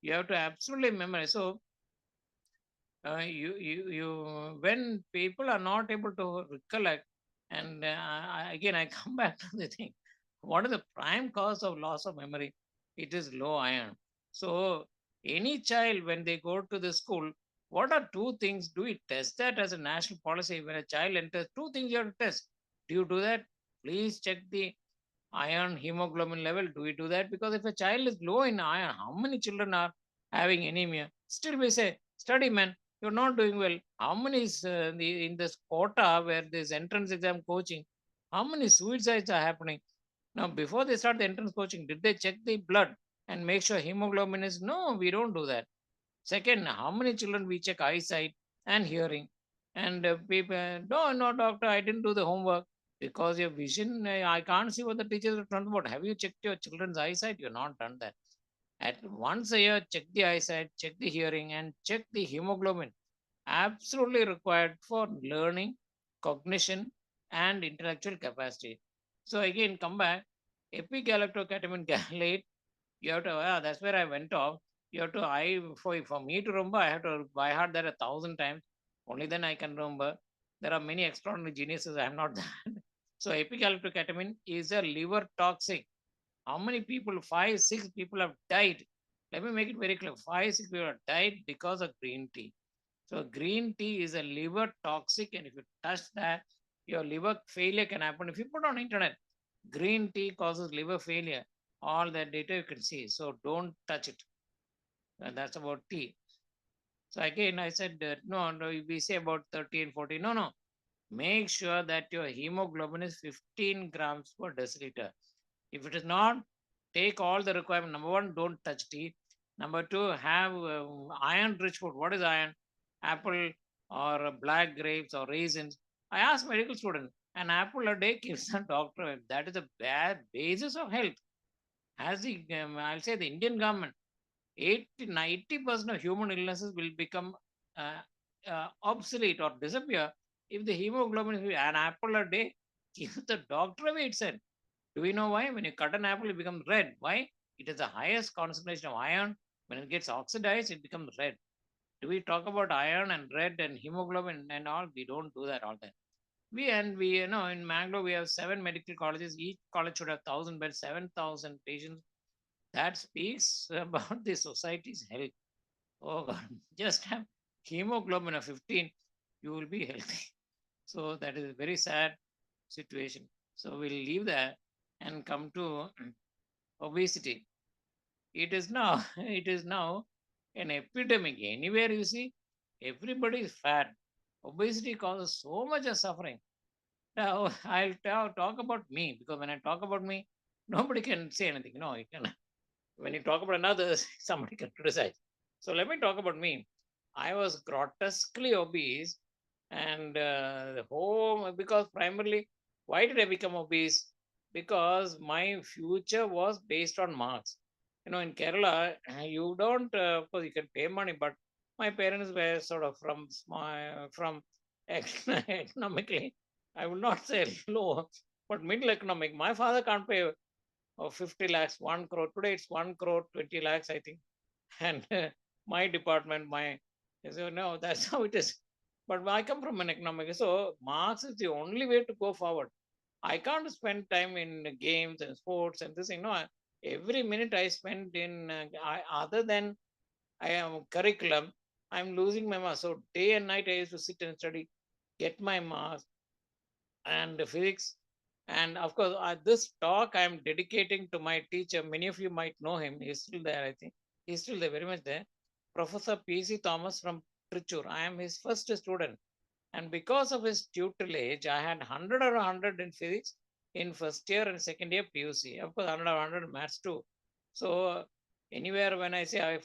You have to absolutely memorize. So, you when people are not able to recollect, and again I come back to the thing, what is the prime cause of loss of memory? It is low iron. So any child when they go to the school, what are two things? Do we test that as a national policy? When a child enters, two things you have to test. Do you do that? Please check the iron hemoglobin level. Do we do that? Because if a child is low in iron, how many children are having anemia? Still we say, study man, you're not doing well. How many is in this quota where this entrance exam coaching, how many suicides are happening? Now, before they start the entrance coaching, did they check the blood and make sure hemoglobin is? No, we don't do that. Second, how many children we check eyesight and hearing? And people, no, no, doctor, I didn't do the homework because your vision, I can't see what the teachers are talking about. Have you checked your children's eyesight? You're not done that. At once a year, check the eyesight, check the hearing, and check the hemoglobin. Absolutely required for learning, cognition, and intellectual capacity. So again, come back. Epigalactocatamin gallate, you have to, that's where I went off. You have to, for me to remember, I have to by heart that 1,000 times. Only then I can remember. There are many extraordinary geniuses. I am not that. So epicalptocatamin is a liver toxic. How many people? Five, six people have died. Let me make it very clear. Five, six people have died because of green tea. So green tea is a liver toxic, and if you touch that, your liver failure can happen. If you put on internet, green tea causes liver failure. All that data you can see. So don't touch it. And that's about tea. So again, I said no, no. We say about 30 and 40. No, no. Make sure that your hemoglobin is 15 grams per deciliter. If it is not, take all the requirement. Number one, don't touch tea. Number two, have iron-rich food. What is iron? Apple or black grapes or raisins. I asked medical student, an apple a day keeps a doctor. That is a bad basis of health. As the I'll say the Indian government, 80-90% of human illnesses will become uh, obsolete or disappear if the hemoglobin is an apple a day keeps the doctor away. It said. Do we know why? When you cut an apple, it becomes red. Why? It is the highest concentration of iron. When it gets oxidized, it becomes red. Do we talk about iron and red and hemoglobin and all? We don't do that all the time. We in Mangalore we have 7 medical colleges. Each college should have 1,000 beds, 7,000 patients. That speaks about the society's health. Oh God, just have hemoglobin of 15, you will be healthy. So that is a very sad situation. So we'll leave that and come to obesity. It is now it is now an epidemic. Anywhere you see, everybody is fat. Obesity causes so much of suffering. Now I'll talk about me because when I talk about me, nobody can say anything. No, you can. When you talk about another, somebody can criticize. So let me talk about me. I was grotesquely obese, and home because primarily Why did I become obese? Because my future was based on marks. In Kerala, you don't, of course, you can pay money, but my parents were sort of from economically, I would not say low, but middle economic. My father can't pay 50 lakhs, 1 crore. Today it's 1 crore, 20 lakhs, I think. And my department, so no, that's how it is. But I come from an economic, so marks is the only way to go forward. I can't spend time in games and sports and this thing. No, every minute I spend in other than I am curriculum, I'm losing my marks. So day and night I used to sit and study, get my marks and physics. And of course, this talk I'm dedicating to my teacher. Many of you might know him. He's still there, I think. He's still there, very much there. Professor P.C. Thomas from Trichur. I am his first student. And because of his tutelage, I had 100 or 100 in physics in first year and second year PUC. Of course, 100 or 100 in maths too. So, anywhere when I say I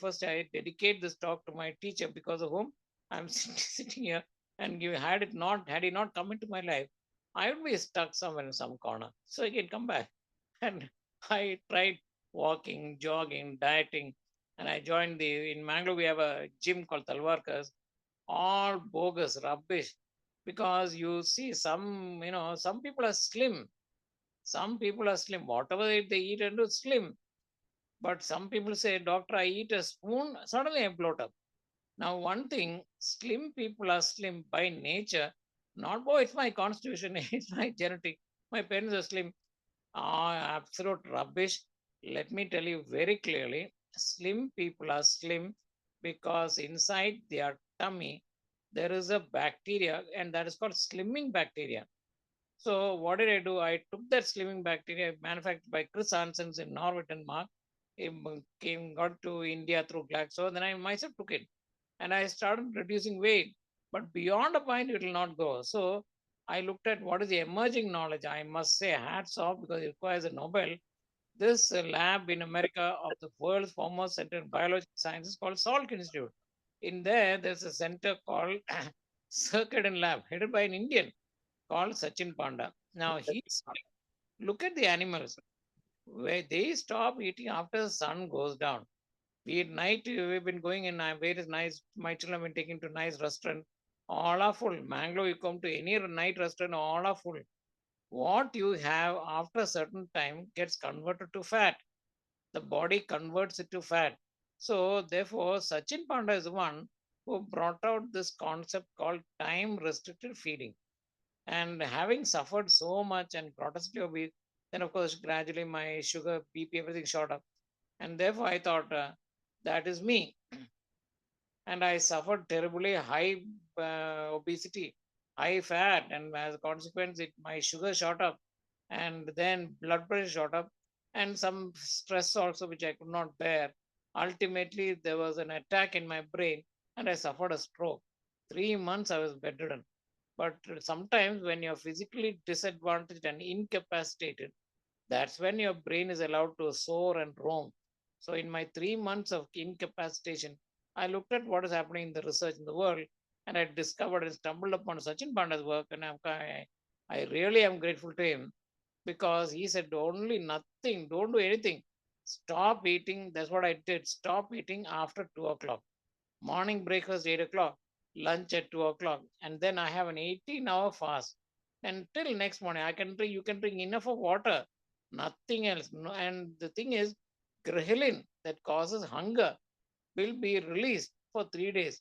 dedicate this talk to my teacher because of whom I'm sitting here and had he not come into my life, I would be stuck somewhere in some corner. So he can come back. And I tried walking, jogging, dieting, and I joined in Mangalore we have a gym called Talwarkars, all bogus rubbish, because you see some people are slim, whatever they eat and do slim, but some people say, doctor, I eat a spoon, suddenly I bloat up. Now one thing, slim people are slim by nature, not boy, it's my constitution, it's my genetic, my parents are slim. Absolute rubbish. Let me tell you very clearly, slim people are slim because inside their tummy there is a bacteria, and that is called slimming bacteria. So what did I do? I took that slimming bacteria manufactured by Chris Hansen's in Norway, Denmark. It got to India through Glaxo. Then I myself took it and I started reducing weight. But beyond a point, it will not go. So I looked at what is the emerging knowledge. I must say hats off because it requires a Nobel. This lab in America of the world's foremost center in biological sciences called Salk Institute. In there, there's a center called Circadian Lab, headed by an Indian called Sachin Panda. Now, look at the animals where they stop eating after the sun goes down. We at night, we've been going in various nice, my children have been taken to nice restaurant. All are full. Mangalore, you come to any night restaurant, all are full. What you have after a certain time gets converted to fat. The body converts it to fat. So, therefore, Sachin Panda is the one who brought out this concept called time restricted feeding. And having suffered so much and protested obese, then of course, gradually my sugar, BP, everything shot up. And therefore, I thought that is me, and I suffered terribly high obesity, high fat, and as a consequence, my sugar shot up, and then blood pressure shot up, and some stress also which I could not bear. Ultimately, there was an attack in my brain, and I suffered a stroke. 3 months I was bedridden. But sometimes when you're physically disadvantaged and incapacitated, that's when your brain is allowed to soar and roam. So, in my 3 months of incapacitation, I looked at what is happening in the research in the world, and I discovered and stumbled upon Sachin Panda's work. And I really am grateful to him because he said, only nothing, don't do anything. Stop eating. That's what I did. Stop eating after 2 o'clock. Morning breakfast 8 o'clock, lunch at 2 o'clock, and then I have an 18-hour fast. Until next morning, you can drink enough of water, nothing else. No, and the thing is, ghrelin that causes hunger will be released for 3 days.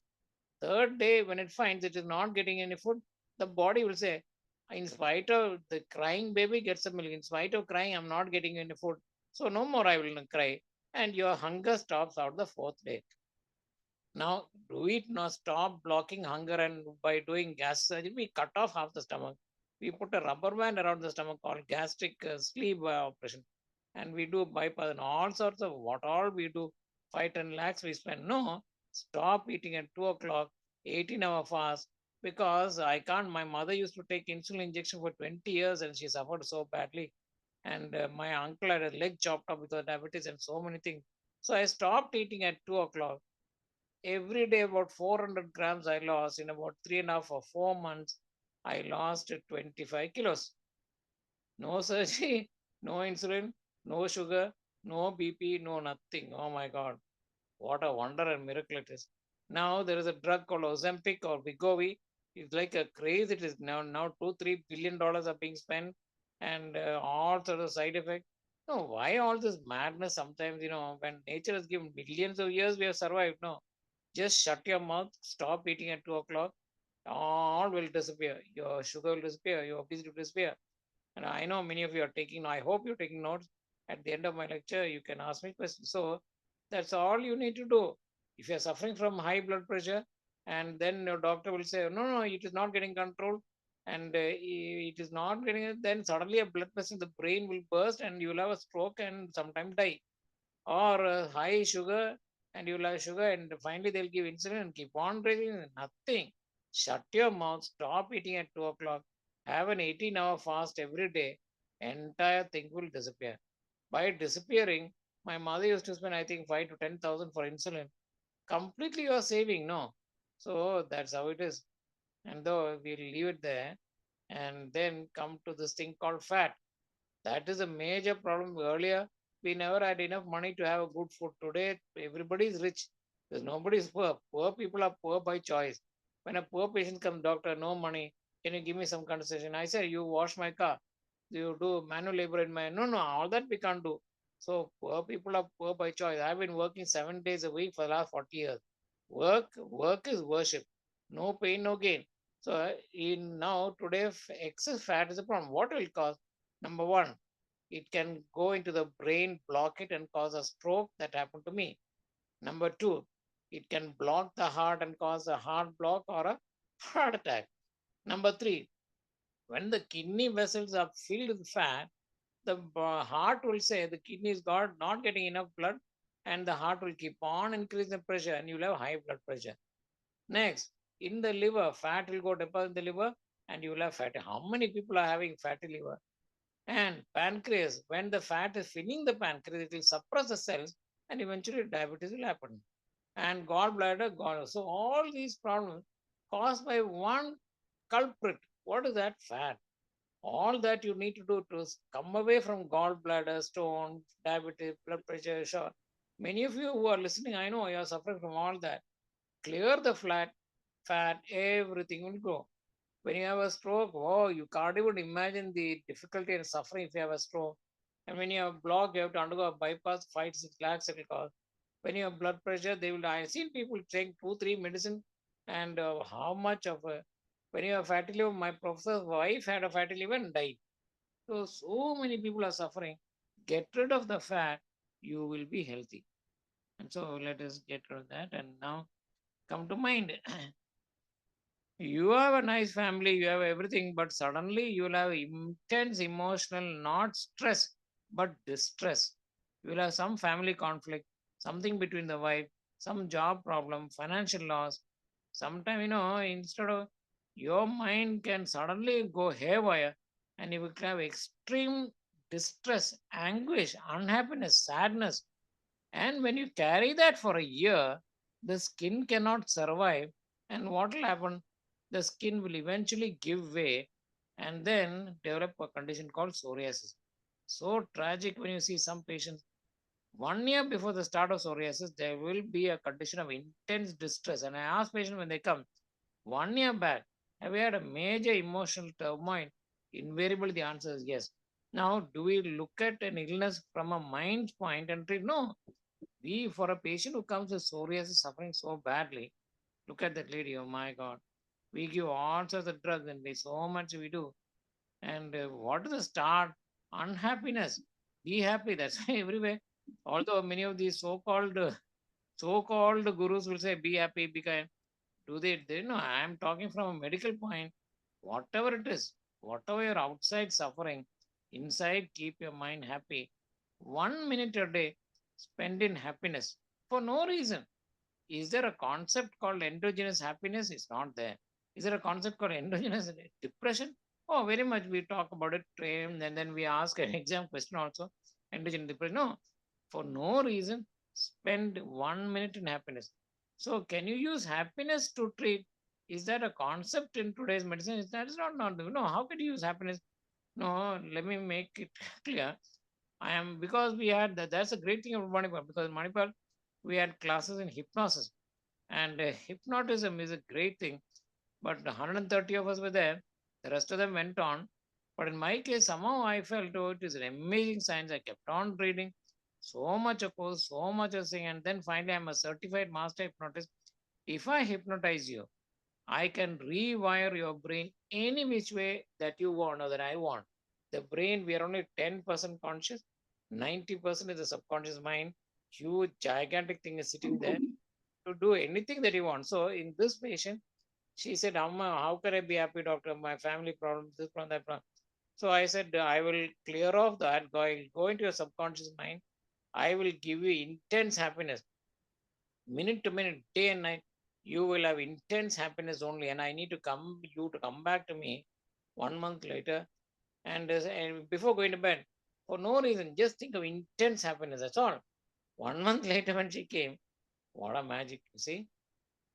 Third day, when it finds it is not getting any food, the body will say, in spite of the crying baby gets some milk, in spite of crying, I'm not getting any food. So no more I will not cry. And your hunger stops out the fourth day. Now, do it now. Stop blocking hunger, and by doing gas surgery, we cut off half the stomach. We put a rubber band around the stomach called gastric sleeve operation, and we do bypass and all sorts of what all we do. 5-10 lakhs we spend. No, stop eating at 2 o'clock, 18-hour fast, because I can't. My mother used to take insulin injection for 20 years, and she suffered so badly. And my uncle had a leg chopped off with diabetes and so many things. So I stopped eating at 2 o'clock. Every day about 400 grams I lost. In about 3.5 or 4 months I lost 25 kilos. No surgery, no insulin, no sugar, no BP, no nothing. Oh my God. What a wonder and miracle it is. Now there is a drug called Ozempic or Wegovy. It's like a craze. It is now $2-3 billion are being spent, and all sort of side effects. No, why all this madness? Sometimes when nature has given millions of years, we have survived. No, just shut your mouth, stop eating at 2 o'clock. All will disappear. Your sugar will disappear. Your obesity will disappear. And I know many of you are taking. I hope you're taking notes. At the end of my lecture, you can ask me questions. So that's all you need to do. If you're suffering from high blood pressure, and then your doctor will say, no, no, it is not getting controlled, and it is not getting it, then suddenly a blood vessel in the brain will burst, and you'll have a stroke and sometime die, or high sugar, and you'll have sugar, and finally they'll give insulin and keep on raising. Nothing. Shut your mouth, stop eating at 2 o'clock, have an 18-hour fast every day, entire thing will disappear. By disappearing, my mother used to spend, I think, 5 to 10,000 for insulin. Completely you are saving, no? So that's how it is. And though we'll leave it there and then come to this thing called fat. That is a major problem. Earlier, we never had enough money to have a good food. Today, everybody is rich. There's nobody is poor. Poor people are poor by choice. When a poor patient comes, doctor, no money. Can you give me some concession? I say, you wash my car. You do manual labor in my. No, no, all that we can't do. So poor people are poor by choice. I've been working 7 days a week for the last 40 years. Work is worship. No pain, no gain. So in now today, excess fat is a problem. What will cause? Number one, it can go into the brain, block it, and cause a stroke. That happened to me. Number two, it can block the heart and cause a heart block or a heart attack. Number three, when the kidney vessels are filled with fat, the heart will say the kidneys got not getting enough blood, and the heart will keep on increasing the pressure, and you'll have high blood pressure. Next, in the liver, fat will go deposit in the liver, and you will have fatty. How many people are having fatty liver? And pancreas, when the fat is filling the pancreas, it will suppress the cells, and eventually diabetes will happen. And gallbladder, gall. So all these problems caused by one culprit. What is that? Fat. All that you need to do to come away from gallbladder, stone, diabetes, blood pressure, sure. Many of you who are listening, I know you are suffering from all that. Clear the fat, everything will go. When you have a stroke, oh, you can't even imagine the difficulty and suffering if you have a stroke. And when you have block, you have to undergo a bypass, 5 to 6 lakhs it will cost. When you have blood pressure, they will. I've seen people take 2, 3 medicine, and how much of a. When you have fatty liver, my professor's wife had a fatty liver and died. So many people are suffering. Get rid of the fat, you will be healthy. And so let us get rid of that. And now come to mind. You have a nice family, you have everything, but suddenly you'll have intense emotional, not stress, but distress. You'll have some family conflict, something between the wife, some job problem, financial loss. Sometimes, instead of your mind can suddenly go haywire, and you will have extreme distress, anguish, unhappiness, sadness. And when you carry that for a year, the skin cannot survive. And what will happen? The skin will eventually give way and then develop a condition called psoriasis. So tragic when you see some patients. 1 year before the start of psoriasis, there will be a condition of intense distress. And I ask patients when they come, 1 year back, have you had a major emotional turmoil? Invariably, the answer is yes. Now, do we look at an illness from a mind's point and treat? No, we, for a patient who comes with psoriasis suffering so badly, look at that lady, oh my God. We give all sorts of drugs and there's so much we do. And what is the start? Unhappiness. Be happy. That's why everywhere. Although many of these so-called gurus will say, be happy, be kind. Do they know? I am talking from a medical point. Whatever it is, whatever your outside suffering, inside keep your mind happy. 1 minute a day, spend in happiness for no reason. Is there a concept called endogenous happiness? It's not there. Is there a concept called endogenous depression? Oh, very much. We talk about it, and then we ask an exam question also. Endogenous depression. No, for no reason, spend 1 minute in happiness. So, can you use happiness to treat? Is that a concept in today's medicine? That is not. No, how could you use happiness? No, let me make it clear. I am because we had that. That's a great thing about Manipur because Manipur we had classes in hypnosis, and hypnotism is a great thing. But 130 of us were there. The rest of them went on. But in my case, somehow I felt, oh, it is an amazing science. I kept on reading so much of course, so much of thing, and then finally I'm a certified master hypnotist. If I hypnotize you, I can rewire your brain any which way that you want or that I want. The brain, we are only 10% conscious, 90% is the subconscious mind. Huge, gigantic thing is sitting there to do anything that you want. So, in this patient, she said, Amma, how can I be happy, doctor? My family problem, this problem, that problem. So, I said, I will clear off that, go into your subconscious mind. I will give you intense happiness minute to minute, day and night, you will have intense happiness only. And I need to come you to come back to me 1 month later and before going to bed for no reason. Just think of intense happiness. That's all. 1 month later, when she came, what a magic! You see.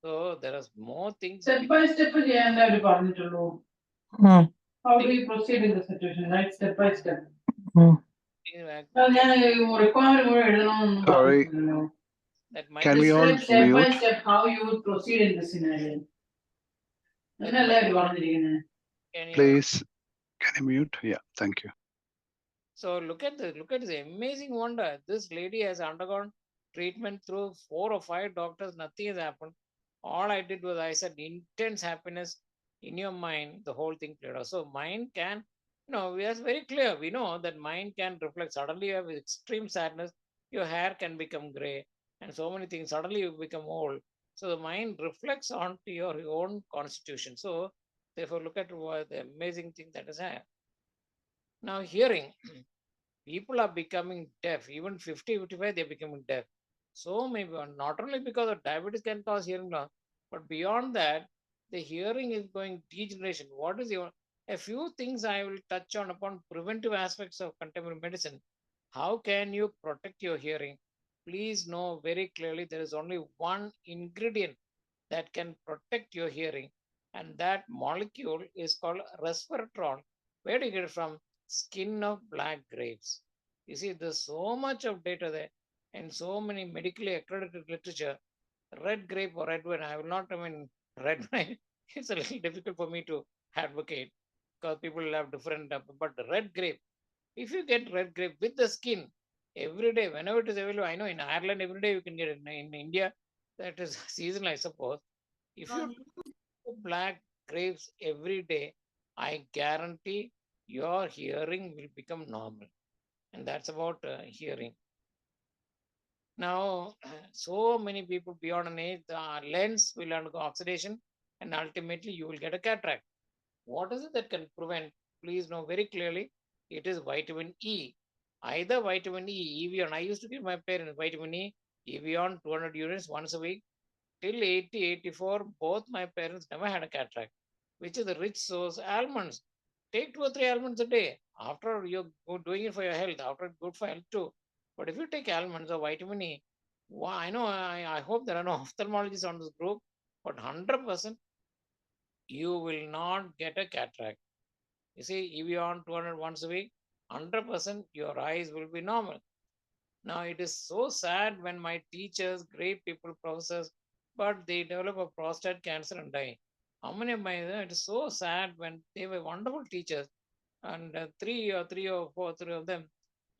So there are more things. Step by step ചെയ്യാനായിട്ട് പറഞ്ഞിട്ടുള്ളൂ. Hmm. How do Things, you proceed in the situation, right? Step by step. can, ഞാൻ requirement കൂടെ എഴുതണമെന്നൊന്നും Sorry, പറഞ്ഞിട്ടില്ലല്ലോ. that can might Just we all write step by mute? step how you would proceed in this scenario. that അങ്ങനല്ലേ might അവര് പറഞ്ഞിരിക്കുന്നത്. can you Please, can you mute? Yeah, thank you. So look at this amazing wonder. This lady has undergone treatment through 4 or 5 doctors. Nothing has happened. All I did was I said intense happiness in your mind. The whole thing cleared out. So mind can, we are very clear. We know that mind can reflect. Suddenly you have extreme sadness. Your hair can become gray, and so many things. Suddenly you become old. So the mind reflects onto your own constitution. So therefore, look at what the amazing thing that is here. Now hearing. People are becoming deaf. Even 50, 55, they're becoming deaf. So maybe not only because of diabetes can cause hearing loss, but beyond that, the hearing is going degeneration. What is your a few things I will touch on upon preventive aspects of contemporary medicine. How can you protect your hearing? Please know very clearly there is only one ingredient that can protect your hearing, and that molecule is called resveratrol. Where do you get it from? Skin of black grapes. You see, there's so much of data there and so many medically accredited literature. Red grape or red wine, I will not, red wine. It's a little difficult for me to advocate because people will have different, but the red grape, if you get red grape with the skin every day, whenever it is available, I know in Ireland every day you can get it. In India, that is seasonal, I suppose. If you do black grapes every day, I guarantee your hearing will become normal. And that's about hearing. Now, so many people beyond an age, the lens will undergo oxidation and ultimately you will get a cataract. What is it that can prevent? Please know very clearly it is vitamin E. Either vitamin E, Evion. I used to give my parents vitamin E, Evion 200 units once a week. Till 80, 84, both my parents never had a cataract, which is a rich source. Almonds. Take 2 or 3 almonds a day. After you're doing it for your health, after it's good for health too. But if you take almonds or vitamin E, I know, I hope there are no ophthalmologists on this group, but 100% you will not get a cataract. You see, if you're on 200 once a week, 100% your eyes will be normal. Now, it is so sad when my teachers, great people, professors, but they develop a prostate cancer and die. How many of my, it is so sad when they were wonderful teachers and three of them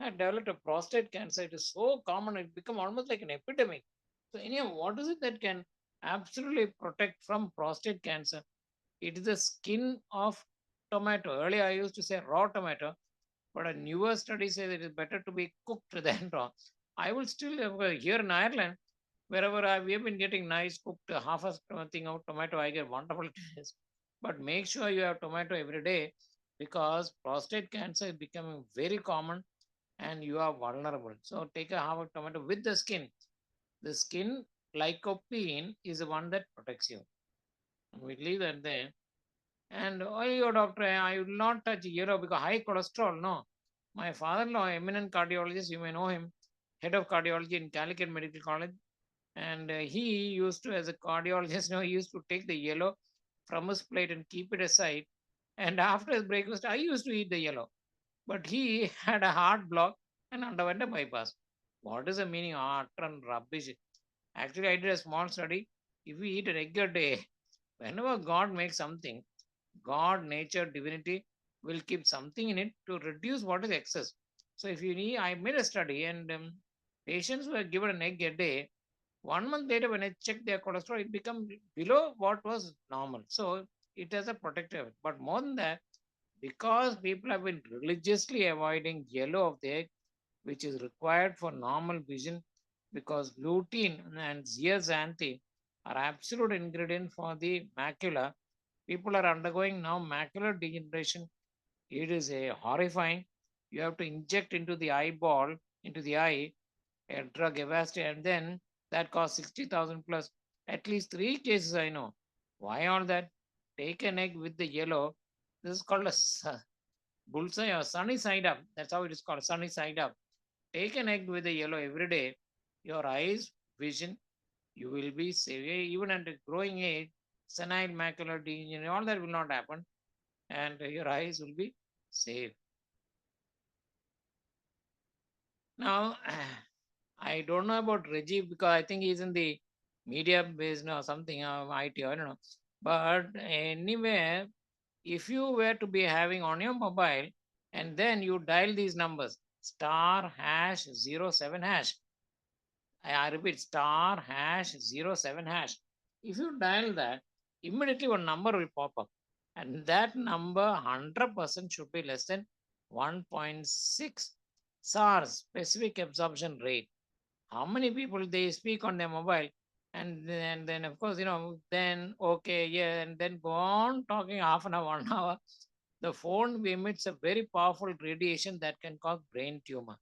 had developed a prostate cancer. It is so common, it become almost like an epidemic. So, anyhow, what is it that can absolutely protect from prostate cancer? It is the skin of tomato. Earlier, I used to say raw tomato, but a newer study says it is better to be cooked than raw. I will still here in Ireland, wherever we have been getting nice cooked half a thing of tomato, I get wonderful taste. But make sure you have tomato every day because prostate cancer is becoming very common and you are vulnerable. So take a half of tomato with the skin. The skin lycopene is the one that protects you. We leave that there. And oh, your doctor, I will not touch because high cholesterol. No, my father-in-law, eminent cardiologist, you may know him, head of cardiology in Calicut Medical College, and he used to, as a cardiologist, he used to take the yellow from his plate and keep it aside And after his breakfast, I used to eat the yellow. But he had a heart block and underwent a bypass. What is the meaning of utter and rubbish? Actually, I did a small study. If we eat an egg a day, whenever God makes something, God, nature, divinity will keep something in it to reduce what is excess. So if you need, I made a study and patients were given an egg a day. 1 month later, when I checked their cholesterol, it became below what was normal. So it has a protective. But more than that, because people have been religiously avoiding yellow of the egg, which is required for normal vision, because lutein and zeaxanthin are absolute ingredient for the macula. People are undergoing now macular degeneration. It is a horrifying. You have to inject into the eyeball, into the eye, a drug Avastin, and then that costs 60,000 plus. At least 3 cases I know. Why all that? Take an egg with the yellow. This is called a bullseye or sunny side up. That's how it is called, sunny side up. Take an egg with the yellow every day. Your eyes, vision, you will be safe. Even at a growing age, senile macular degeneration, all that will not happen, and your eyes will be safe. Now, I don't know about Reggie because I think he's in the media business or something, IT, I don't know. But anyway, if you were to be having on your mobile and then you dial these numbers star hash 07 hash, I repeat star hash 07 hash. If you dial that, immediately one number will pop up, and that number 100% should be less than 1.6 SARS, specific absorption rate. How many people they speak on their mobile, and then of course then okay, yeah, and then go on talking half an hour, 1 hour. The phone emits a very powerful radiation that can cause brain tumor.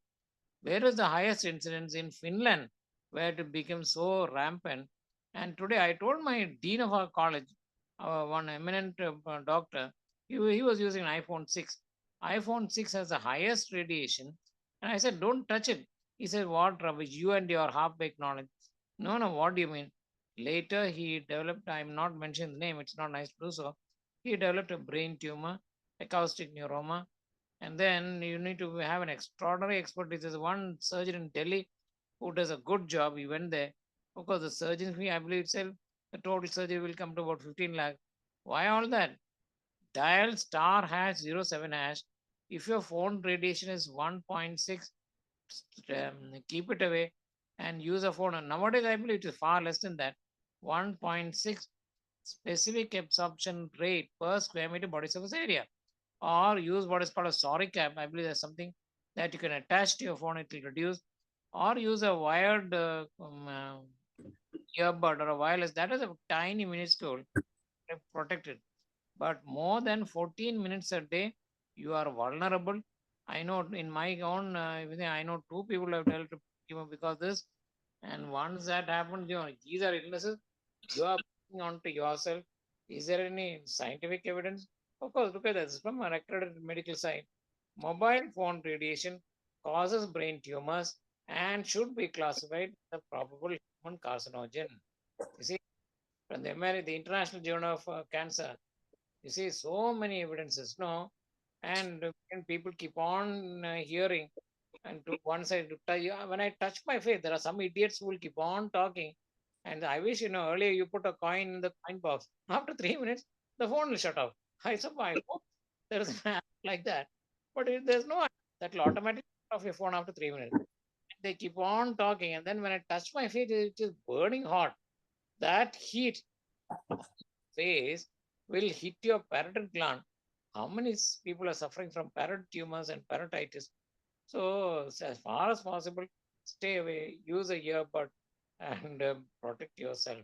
Where is the highest incidence? In Finland, where it became so rampant. And today I told my dean of our college, one eminent doctor, he was using an iPhone 6. iPhone 6 has the highest radiation. And I said, don't touch it. He said, what rubbish? You and your half-baked knowledge. No, no, what do you mean? Later he developed, I'm not mentioning the name, it's not nice to do so. He developed a brain tumor, acoustic neuroma, and then you need to have an extraordinary expertise. There's one surgeon in Delhi who does a good job. He went there. Of course, the surgeon's fee, I believe itself, the total surgery will come to about 15 lakh. Why all that? Dial star hash 07 hash. If your phone radiation is 1.6, keep it away and use a phone. And nowadays, I believe it is far less than that. 1.6 specific absorption rate per square meter body surface area, or use what is called a sorry cap. I believe there's something that you can attach to your phone, it will reduce, or use a wired earbud or a wireless. That is a tiny minuscule protected. But more than 14 minutes a day, you are vulnerable. I know in my own, I know two people have dealt with because this, and once that happens, these are illnesses you are putting onto yourself. Is there any scientific evidence? Of course, look at this from an accredited medical side. Mobile phone radiation causes brain tumors and should be classified as a probable human carcinogen. You see, from the International Journal of Cancer, you see so many evidences, no? And when people keep on hearing and to one side, when I touch my face, there are some idiots who will keep on talking. And I wish, earlier you put a coin in the coin box. After 3 minutes, the phone will shut off. I hope there is an app like that. But if there's no app, that will automatically shut off your phone after 3 minutes. They keep on talking. And then when I touch my face, it is burning hot. That heat face will hit your parotid gland. How many people are suffering from parotid tumors and parotitis? So, as far as possible, stay away, use a earbud, and protect yourself.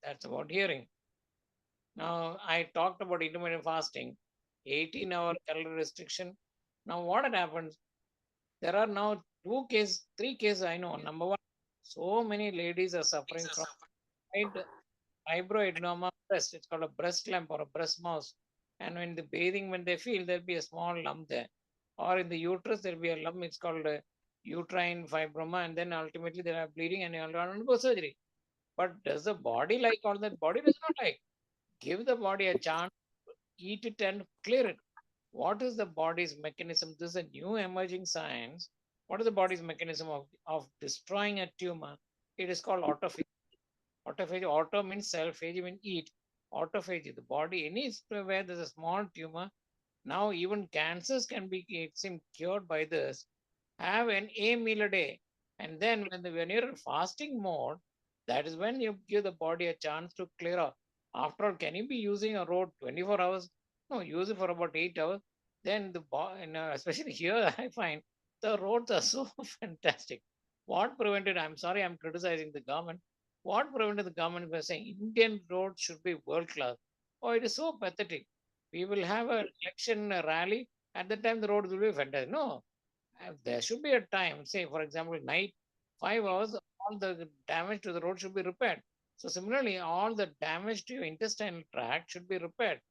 That's about hearing. Now, I talked about intermittent fasting, 18-hour calorie restriction. Now, what had happened? There are now 3 cases I know. Number one, so many ladies are suffering from fibroadenoma breast. It's called a breast lump or a breast mouse. And when the bathing, when they feel, there'll be a small lump there. Or in the uterus, there'll be a lump. It's called a uterine fibroma. And then ultimately they are bleeding and you'll undergo surgery. But does the body like all that? Body does not like. Give the body a chance eat it and clear it. What is the body's mechanism? This is a new emerging science. What is the body's mechanism of destroying a tumor? It is called autophagy. Autophagy, auto means self, phagy means eat. Autophagy, the body, any where there's a small tumor. Now even cancers can be, it seems, cured by this. Have a meal a day. And then when you're in fasting mode, that is when you give the body a chance to clear out. After all, can you be using a road 24 hours? No, use it for about 8 hours. Then especially here, I find the roads are so fantastic. What prevented? I'm sorry, I'm criticizing the government. What prevented the government by saying Indian roads should be world class? Oh, it is so pathetic. We will have a election rally. At the time, the roads will be fantastic. No, there should be a time, say, for example, night, 5 hours, all the damage to the road should be repaired. So, similarly, all the damage to your intestinal tract should be repaired.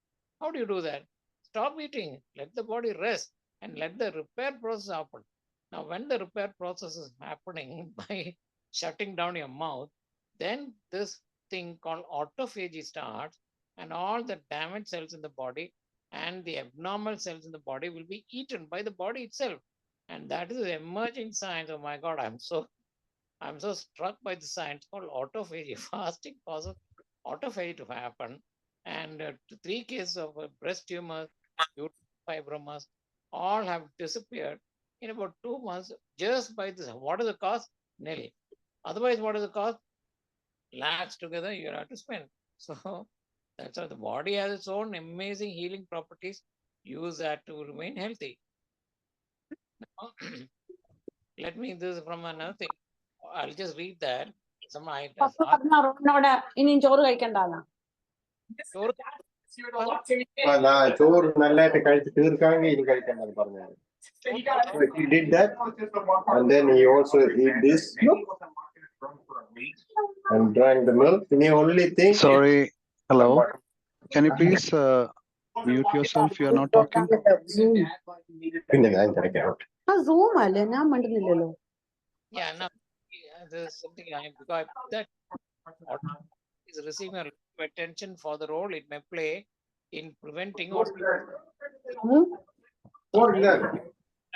How do you do that? Stop eating, let the body rest, and let the repair process happen. Now, when the repair process is happening by shutting down your mouth, then this thing called autophagy starts, and all the damaged cells in the body and the abnormal cells in the body will be eaten by the body itself. And that is the emerging science. Oh my God, I'm so struck by the science called autophagy. Fasting causes autophagy to happen. And 3 cases of breast tumors, uterine fibromas, all have disappeared in about 2 months just by this. What is the cost? Nil. Otherwise, what is the cost? Lakhs together you have to spend. So that's how the body has its own amazing healing properties. Use that to remain healthy. Now, let me this from another thing. I'll just read that. Some I പപ്പ പറഞ്ഞ റോഡിനോട് ഇനിയും ചോറ് കഴിക്കണ്ടാന്നാ. ചോറ് നല്ലതായിട്ട് കഴിച്ച് തീർക്കാമെങ്കിൽ ഇനി കഴിക്കണ്ടെന്ന് പറഞ്ഞത്. He did that, and then he also eat this and drank the milk. And the only thing. Sorry. Hello. Can you please mute yourself? You are not talking. പിന്നെ ഞാൻ കിടക്കാം. ആ സൂം അല്ലേ, ഞാൻ മണ്ടുന്നില്ലല്ലോ. Yeah, no, there's something because I put that is receiving a lot of attention for the role it may play in preventing or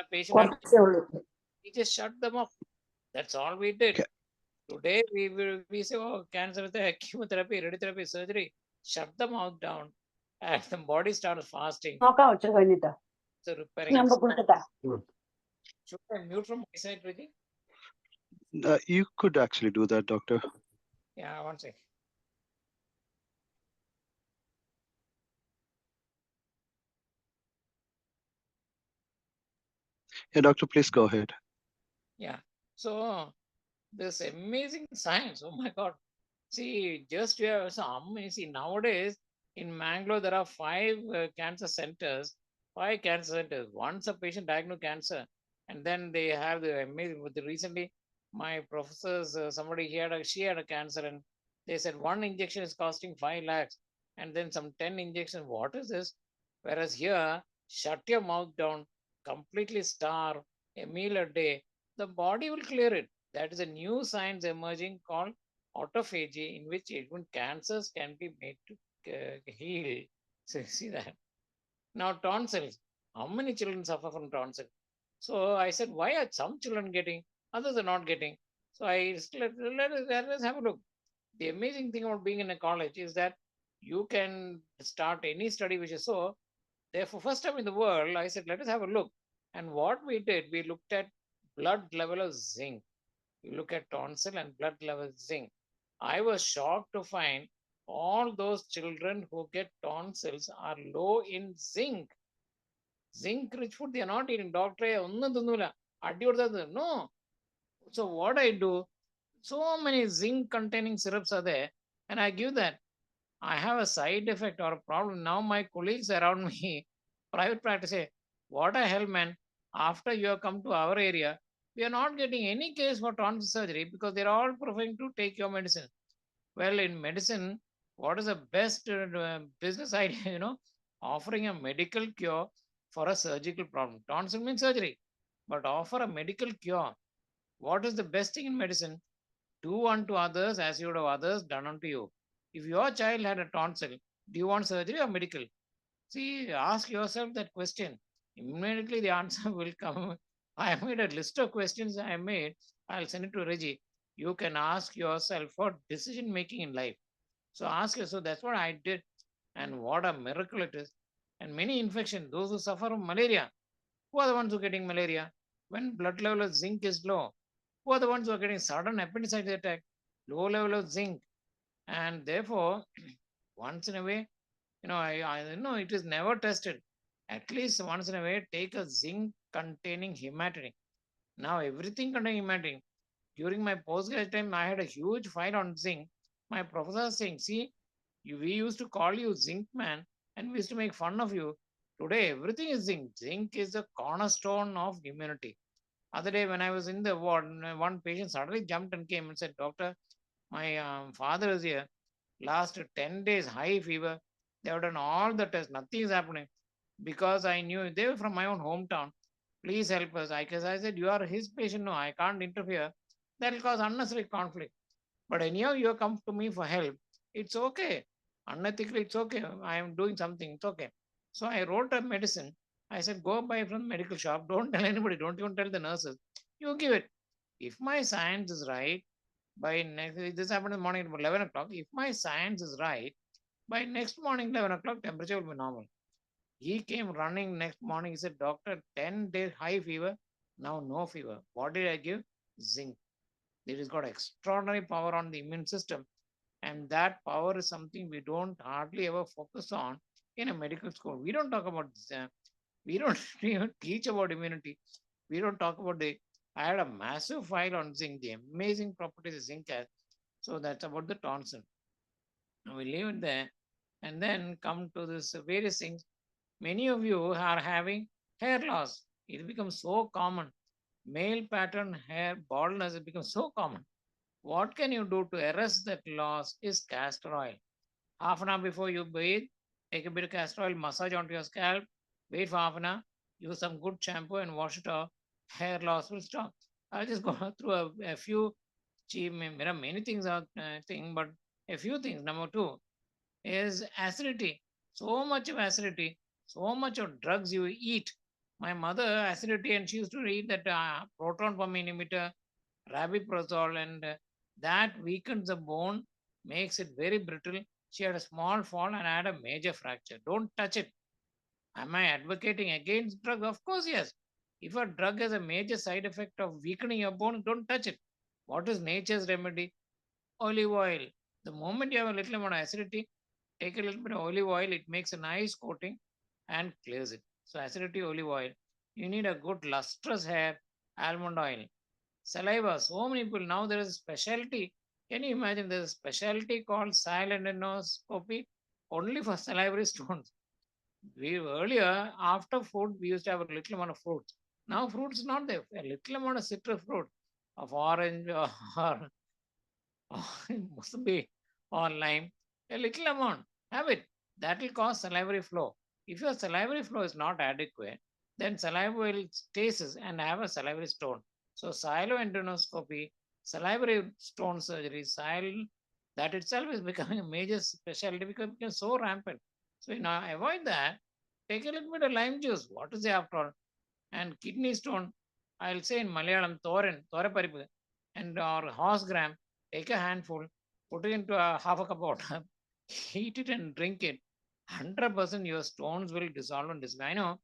a patient. കുറച്ചേ ഉള്ളൂ. We just shut them up. That's all we did. Okay. Today we say, oh, cancer, chemotherapy, radiotherapy, surgery. Shut the mouth down, and the body starts fasting. നോക്കാം ഉച്ച കഴിഞ്ഞിട്ട്. So repairing. ഞാൻ കൊടുക്കട്ടെ. Should I mute from my side, Ricky? You could actually do that, doctor. Yeah, one second. Yeah, doctor, please go ahead. Yeah. So this amazing science. Oh my God. See, just you have some. See, nowadays in Mangalore there are 5 cancer centers. 5 cancer centers. Once a patient diagnosed cancer, and then they have the amazing. With the recently, my professors, somebody she had a cancer, and they said one injection is costing 5 lakhs, and then some 10 injections. What is this? Whereas here, shut your mouth down, completely starve, a meal a day, the body will clear it. That is a new science emerging called autophagy, in which even cancers can be made to heal. So see that. Now tonsils. How many children suffer from tonsils? So I said, why are some children getting, others are not getting? So let us have a look. The amazing thing about being in a college is that you can start any study which is so. Therefore, first time in the world, I said, let us have a look. And what we did, we looked at blood level of zinc. We look at tonsil and blood level of zinc. I was shocked to find all those children who get tonsils are low in zinc. Zinc rich food, they are not eating. Doctor, no. So what I do, so many zinc containing syrups are there, and I give that. I have a side effect or a problem. Now my colleagues around me, private practice, say, what a hell, man. After you have come to our area, we are not getting any case for tonsil surgery because they're all preferring to take your medicine. Well, in medicine, what is the best business idea, offering a medical cure for a surgical problem. Tonsil means surgery, but offer a medical cure. What is the best thing in medicine? Do unto others as you would have others done unto you. If your child had a tonsil, do you want surgery or medical? See, ask yourself that question. Immediately the answer will come. I made a list of questions I made. I'll send it to Reggie. You can ask yourself for decision making in life. So ask yourself, that's what I did. And what a miracle it is. And many infections, those who suffer from malaria, who are the ones who are getting malaria? When blood level of zinc is low, who are the ones who are getting sudden appendicitis attack? Low level of zinc. And therefore, once in a way, I know it is never tested. At least once in a way, take a zinc containing hematinic. Now everything containing hematinic. During my postgraduate time, I had a huge file on zinc. My professor was saying, see, we used to call you zinc man and we used to make fun of you. Today, everything is zinc. Zinc is the cornerstone of immunity. Other day, when I was in the ward, one patient suddenly jumped and came and said, Doctor, my father is here. Last 10 days, high fever. They have done all the tests. Nothing is happening because I knew they were from my own hometown. Please help us. I said, you are his patient. No, I can't interfere. That will cause unnecessary conflict. But anyhow, you have come to me for help. It's okay. Unethically, it's okay. I am doing something. It's okay. So I wrote a medicine. I said, go buy from the medical shop. Don't tell anybody. Don't even tell the nurses. You give it. If my science is right, by next, this happened in the morning at 11 o'clock. If my science is right, by next morning, 11 o'clock, temperature will be normal. He came running next morning. He said, Doctor, 10 days high fever. Now no fever. What did I give? Zinc. It has got extraordinary power on the immune system. And that power is something we don't hardly ever focus on in a medical school. We don't talk about we don't even teach about immunity. We don't talk about I had a massive file on zinc, the amazing properties zinc has. So that's about the tonsil. We leave it there and then come to this various things. Many of you are having hair loss. It becomes so common. Male pattern hair baldness has become so common. What can you do to arrest that loss is castor oil. Half an hour before you bathe, take a bit of castor oil, massage onto your scalp, wait for half an hour, use some good shampoo and wash it off. Hair loss will stop. I'll just go through a few cheap, there are many things out thing, but a few things. Number two is acidity. So much of acidity, so much of drugs you eat. My mother acidity, and she used to eat that proton pump inhibitor, rabiprazole, and that weakens the bone, makes it very brittle. She had a small fall and had a major fracture. Don't touch it. Am I advocating against drug? Of course, yes. If a drug has a major side effect of weakening your bone, don't touch it. What is nature's remedy? Olive oil. The moment you have a little amount of acidity, take a little bit of olive oil, it makes a nice coating and clears it. So acidity, olive oil. You need a good lustrous hair, almond oil. Saliva. So many people, now there is a specialty. Can you imagine there's a specialty called silent endoscopy only for salivary stones? We earlier, after food, we used to have a little amount of fruits. Now fruits is not there. A little amount of citrus fruit of orange or Musubi or lime, a little amount, have it. That will cause salivary flow. If your salivary flow is not adequate, then saliva will stasis and have a salivary stone. So sialoendonoscopy, salivary stone surgery, that itself is becoming a major specialty because it becomes so rampant. So now avoid that. Take a little bit of lime juice. What is it after all? And kidney stone, I'll say in Malayalam, thoraparipu, and or horse gram. Take a handful, put it into a half a cup of water, heat it and drink it. 100% your stones will dissolve and dissolve. I know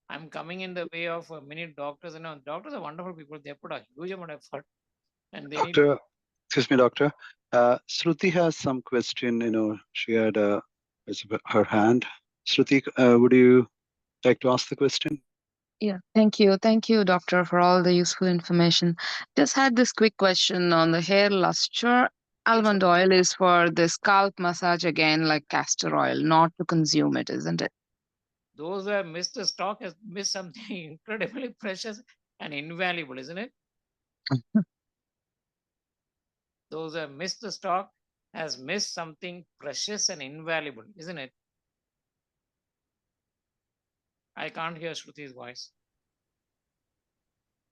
I'm coming in the way of many doctors. You know, doctors are wonderful people. They put a huge amount of effort and they need. Doctor, excuse me, Doctor. Shruti has some question. She had her hand. Shruti, would you like to ask the question? Yeah, thank you. Thank you, doctor, for all the useful information. Just had this quick question on the hair luster. Almond oil is for the scalp massage again, like castor oil, not to consume it, isn't it? Those who have missed the stock has missed something incredibly precious and invaluable, isn't it? Those who have missed the stock has missed something precious and invaluable, isn't it? I can't hear Shruti's voice.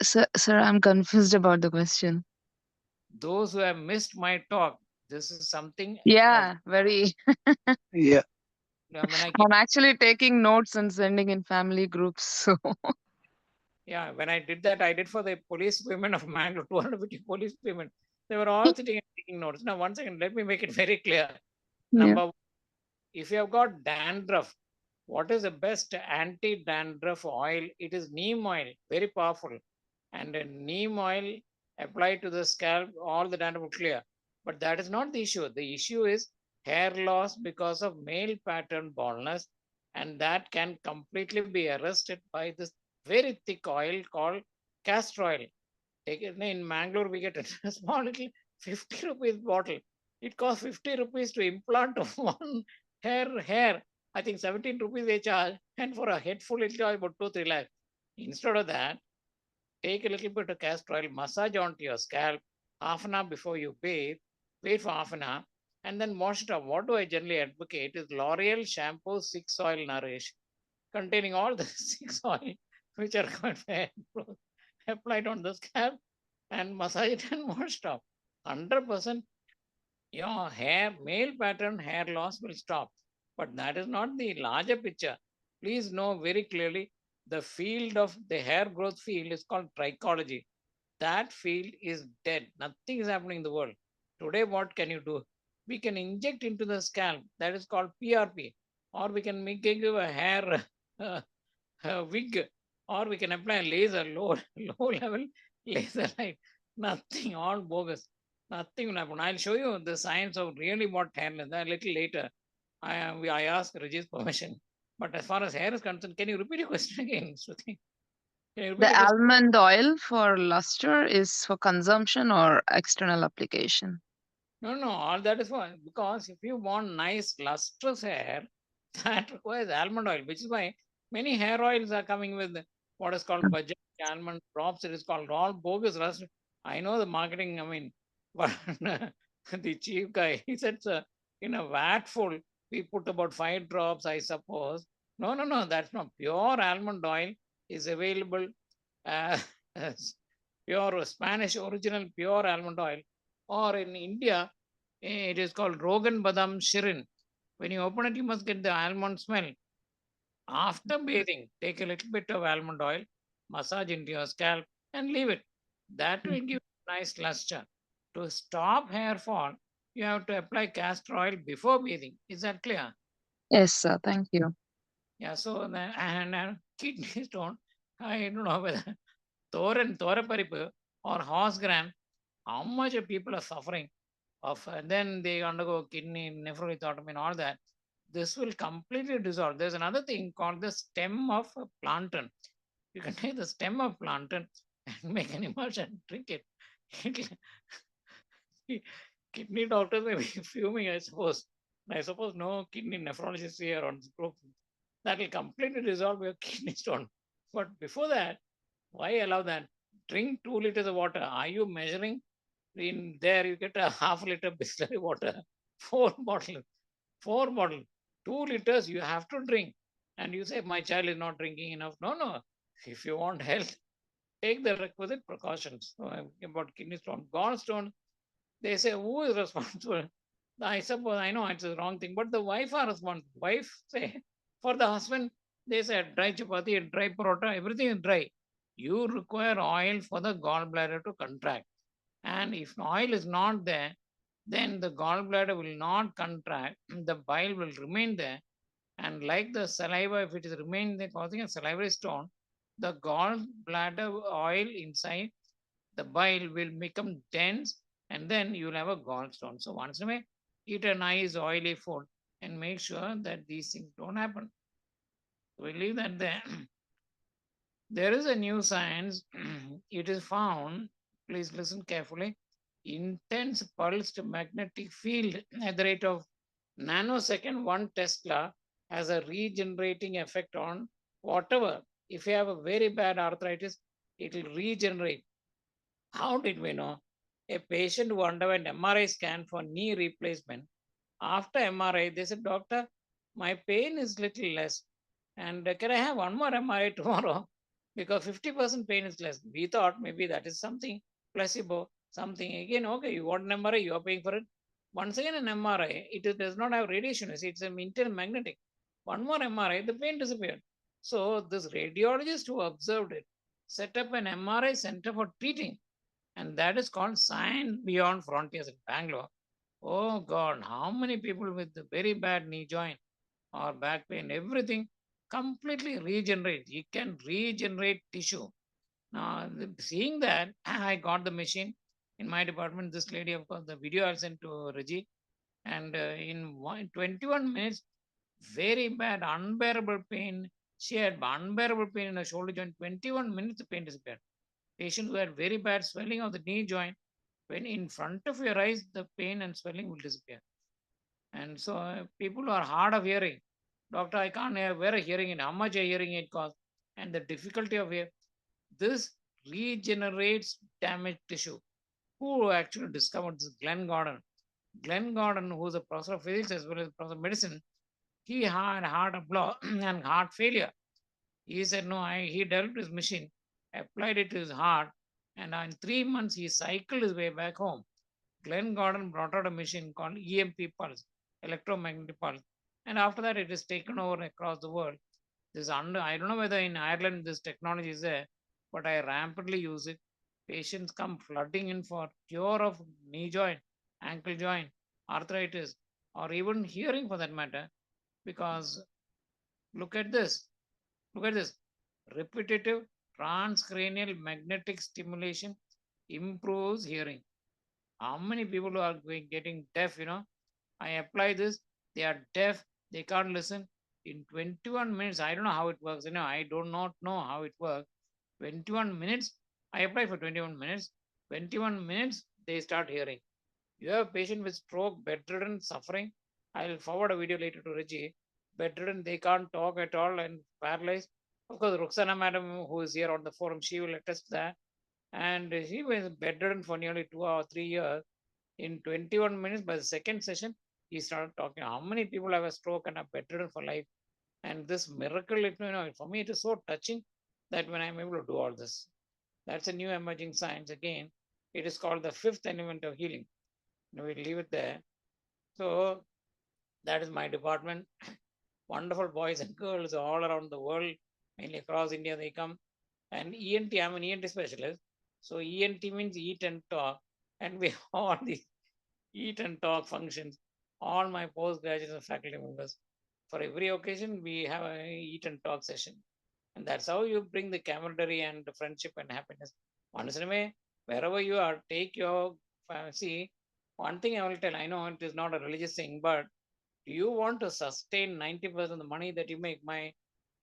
Sir, I'm confused about the question. Those who have missed my talk, this is something. Yeah, very. Yeah. when I I'm actually taking notes and sending in family groups. So yeah, when I did that, I did for the police women of Mangalore, 250 police women. They were all sitting and taking notes. Now, one second, let me make it very clear. yeah. Number one, if you have got dandruff, what is the best anti-dandruff oil? It is neem oil, very powerful. And neem oil applied to the scalp, all the dandruff will clear. But that is not the issue. The issue is hair loss because of male pattern baldness, and that can completely be arrested by this very thick oil called castor oil. Take it in Mangalore, we get a small little 50 rupees bottle. It costs 50 rupees to implant one hair. I think 17 rupees they charge, and for a head full, it charge about 2 3 lakhs. Instead of that, take a little bit of castor oil, massage onto your scalp half an hour before you bathe, wait for half an hour, and then wash it off. What do I generally advocate is L'Oreal shampoo 6 oil nourish, containing all the 6 oil which are quite fair, applied on the scalp and massage it and wash it off. 100% your hair, male pattern hair loss will stop. But that is not the larger picture. Please know very clearly the field of the hair growth field is called trichology. That field is dead. Nothing is happening in the world. Today, what can you do? We can inject into the scalp, that is called PRP, or we can make you a hair wig, or we can apply a laser, low, low level laser light. Nothing, all bogus. Nothing will happen. I'll show you the science of really what hair is a little later. I asked Reggie's permission. But as far as hair is concerned, can you repeat your question again, Shruti? Can you repeat The your question? almond oil for luster is for consumption or external application? No, all that is fine. Because if you want nice lustrous hair, that requires almond oil, which is why many hair oils are coming with what is called Bajaj almond drops. It is called all bogus rust. I know the marketing, I mean, but the chief guy, he said, in a vat full, we put about 5 drops, I suppose. No, that's not. Pure almond oil is available uh, as pure Spanish original pure almond oil. Or in India, it is called Rogan Badam Shirin. When you open it, you must get the almond smell. After bathing, take a little bit of almond oil, massage into your scalp, and leave it. That will give nice luster. To stop hair fall, you have to apply castor oil before bathing. Is that clear? Yes, sir. Thank you. Yeah, so then, and kidney stone, I don't know whether Thoraparipu or horse gram, how much of people are suffering of, and then they undergo kidney nephrolectomy and all that. This will completely dissolve. There's another thing called the stem of a plantain. You can take the stem of plantain and make an emulsion, drink it. Kidney doctors may be fuming, I suppose. I suppose no kidney nephrologist here on this group. That will completely dissolve your kidney stone. But before that, why allow that? Drink 2 liters of water. Are you measuring? In there, you get a half liter Bisleri water, 4 bottles, 4 bottles, 2 liters you have to drink. And you say, my child is not drinking enough. No. If you want health, take the requisite precautions. So about kidney stone, gallstone, they say, who is responsible? I suppose I know it's the wrong thing, but the wife are responsible. Wife say, for the husband, they say dry chapati, dry parota, everything is dry. You require oil for the gallbladder to contract. And if oil is not there, then the gallbladder will not contract. The bile will remain there. And like the saliva, if it is remained there causing a salivary stone, the gallbladder oil inside the bile will become dense, and then you'll have a gallstone. So once in a while, eat a nice oily food and make sure that these things don't happen. We leave that there. There is a new science. It is found, please listen carefully, intense pulsed magnetic field at the rate of nanosecond 1 Tesla has a regenerating effect on whatever. If you have a very bad arthritis, it will regenerate. How did we know? A patient who underwent MRI scan for knee replacement. After MRI, they said, Doctor, my pain is little less. And can I have one more MRI tomorrow? Because 50% pain is less. We thought maybe that is something placebo, something. Again, okay, you want an MRI, you are paying for it. Once again, an MRI, it does not have radiation. It's an internal magnetic. One more MRI, the pain disappeared. So this radiologist who observed it set up an MRI center for treating, and that is called Science Beyond Frontiers in Bangalore. Oh God, how many people with the very bad knee joint or back pain, everything completely regenerate. You can regenerate tissue. Now, seeing that, I got the machine in my department. This lady, of course, the video I sent to Reggie, and in 21 minutes, very bad, unbearable pain. She had unbearable pain in her shoulder joint. 21 minutes, the pain disappeared. Patients who had very bad swelling of the knee joint, when in front of your eyes, the pain and swelling will disappear. And so people who are hard of hearing, doctor, I can't wear a hearing aid. How much a hearing aid cost? And the difficulty of hearing. This regenerates damaged tissue. Who actually discovered this? Glenn Gordon. Glenn Gordon, who's a professor of physics as well as professor of medicine, he had heart block and heart failure. He said, no, he developed his machine, applied it to his heart, and in 3 months he cycled his way back home. Glenn Gordon brought out a machine called EMP pulse, electromagnetic pulse, and after that it is taken over across the world. I don't know whether in Ireland this technology is there, but I rampantly use it. Patients come flooding in for cure of knee joint, ankle joint, arthritis, or even hearing for that matter, because look at this. Look at this. Repetitive transcranial magnetic stimulation improves hearing. How many people are getting deaf, I apply this, they are deaf, they can't listen. In 21 minutes, I don't know how it works. I do not know how it works. 21 minutes, I apply for 21 minutes. 21 minutes, they start hearing. You have a patient with stroke, bedridden, suffering. I'll forward a video later to Reggie. Bedridden, they can't talk at all and paralyzed. Of course, Roxana madam, who is here on the forum, she will attest that. And he was bedridden for nearly 2 or 3 years. In 21 minutes, by the second session, he started talking. How many people have a stroke and are bedridden for life? And this miracle, for me, it is so touching that when I'm able to do all this, that's a new emerging science again. It is called the fifth element of healing. We'll leave it there. So that is my department. Wonderful boys and girls all around the world, mainly across India, they come. And ENT, I'm an ENT specialist. So ENT means eat and talk. And we all these eat and talk functions. All my postgraduates and faculty members. For every occasion, we have a eat and talk session. And that's how you bring the camaraderie and the friendship and happiness. Once in a way, wherever you are, take your, see, one thing I will tell, I know it is not a religious thing, but do you want to sustain 90% of the money that you make? My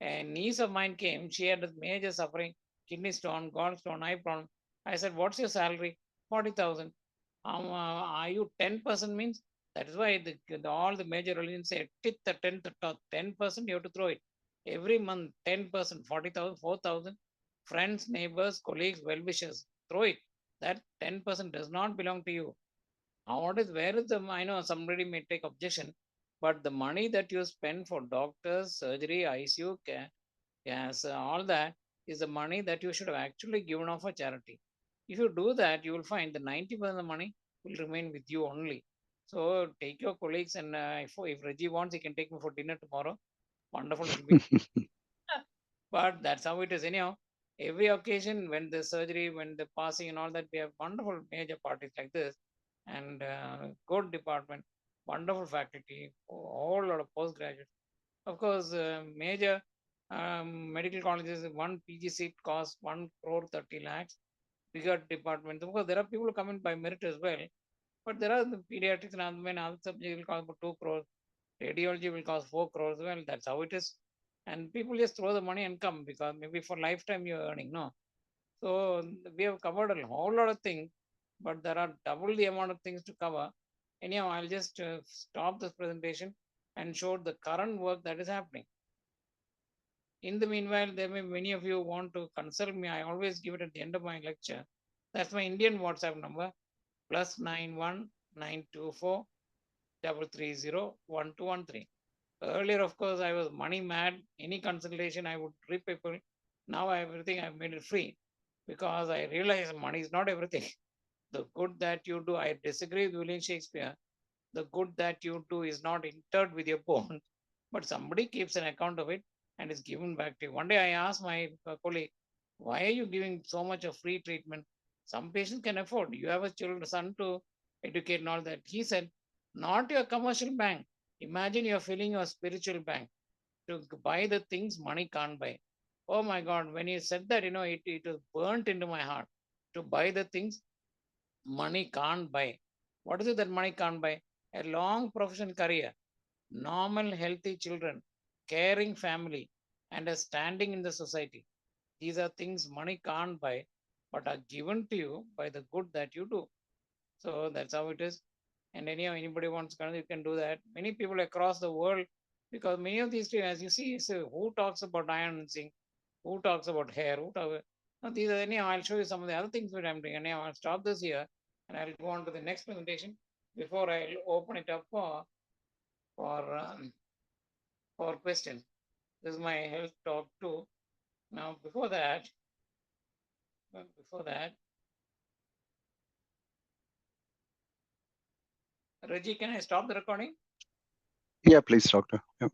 niece of mine came, she had a major suffering, kidney stone, gallstone, eye problem. I said, what's your salary? 40,000. Are you 10% means? That is why all the major religions say, tit the 10% you have to throw it. Every month, 10%, 40,000, 4,000. Friends, neighbors, colleagues, well-wishers, throw it. That 10% does not belong to you. Where is the, I know somebody may take objection, but the money that you spend for doctors, surgery, ICU, yes, all that is the money that you should have actually given off for charity. If you do that, you will find the 90% of the money will remain with you only. So take your colleagues, and if Reggie wants, he can take me for dinner tomorrow. Wonderful, it will be. But that's how it is. Anyhow, every occasion when the surgery, when the passing and all that, we have wonderful major parties like this, and good department, wonderful faculty, a whole lot of postgraduates. Of course, major medical colleges, one PG seat costs 1 crore 30 lakhs. Bigger departments. Of course, there are people who come in by merit as well, but there are the pediatrics and other subjects will cost about 2 crores. Radiology will cost 4 crores. Well, that's how it is. And people just throw the money and come because maybe for lifetime you're earning, no? So we have covered a whole lot of things, but there are double the amount of things to cover. Anyhow, I'll just stop this presentation and show the current work that is happening. In the meanwhile, there may many of you want to consult me. I always give it at the end of my lecture. That's my Indian WhatsApp number, +91 924 330 1213. Earlier, of course, I was money mad. Any consultation, I would rip people. Now everything I've made it free because I realize money is not everything. The good that you do, I disagree with William Shakespeare. The good that you do is not interred with your bones. but somebody keeps an account of it and is given back to you. One day I asked my colleague, why are you giving so much of free treatment? Some patients can afford. You have a son to educate and all that. He said, not your commercial bank. Imagine you're filling your spiritual bank to buy the things money can't buy. Oh my God, when he said that, it was burnt into my heart to buy the things money can't buy. What is it that money can't buy? A long professional career, normal, healthy children, caring family, and a standing in the society. These are things money can't buy, but are given to you by the good that you do. So that's how it is. And anyhow, anybody wants to, you can do that. Many people across the world, because many of these, as you see, so who talks about iron and zinc? Who talks about hair? No, these are, anyhow, I'll show you some of the other things that I'm doing. Anyhow, I'll stop this here and I'll go on to the next presentation before I'll open it up for questions. This is my health talk too. Now, before that, Reggie, can I stop the recording? Yeah, please, doctor. Yeah.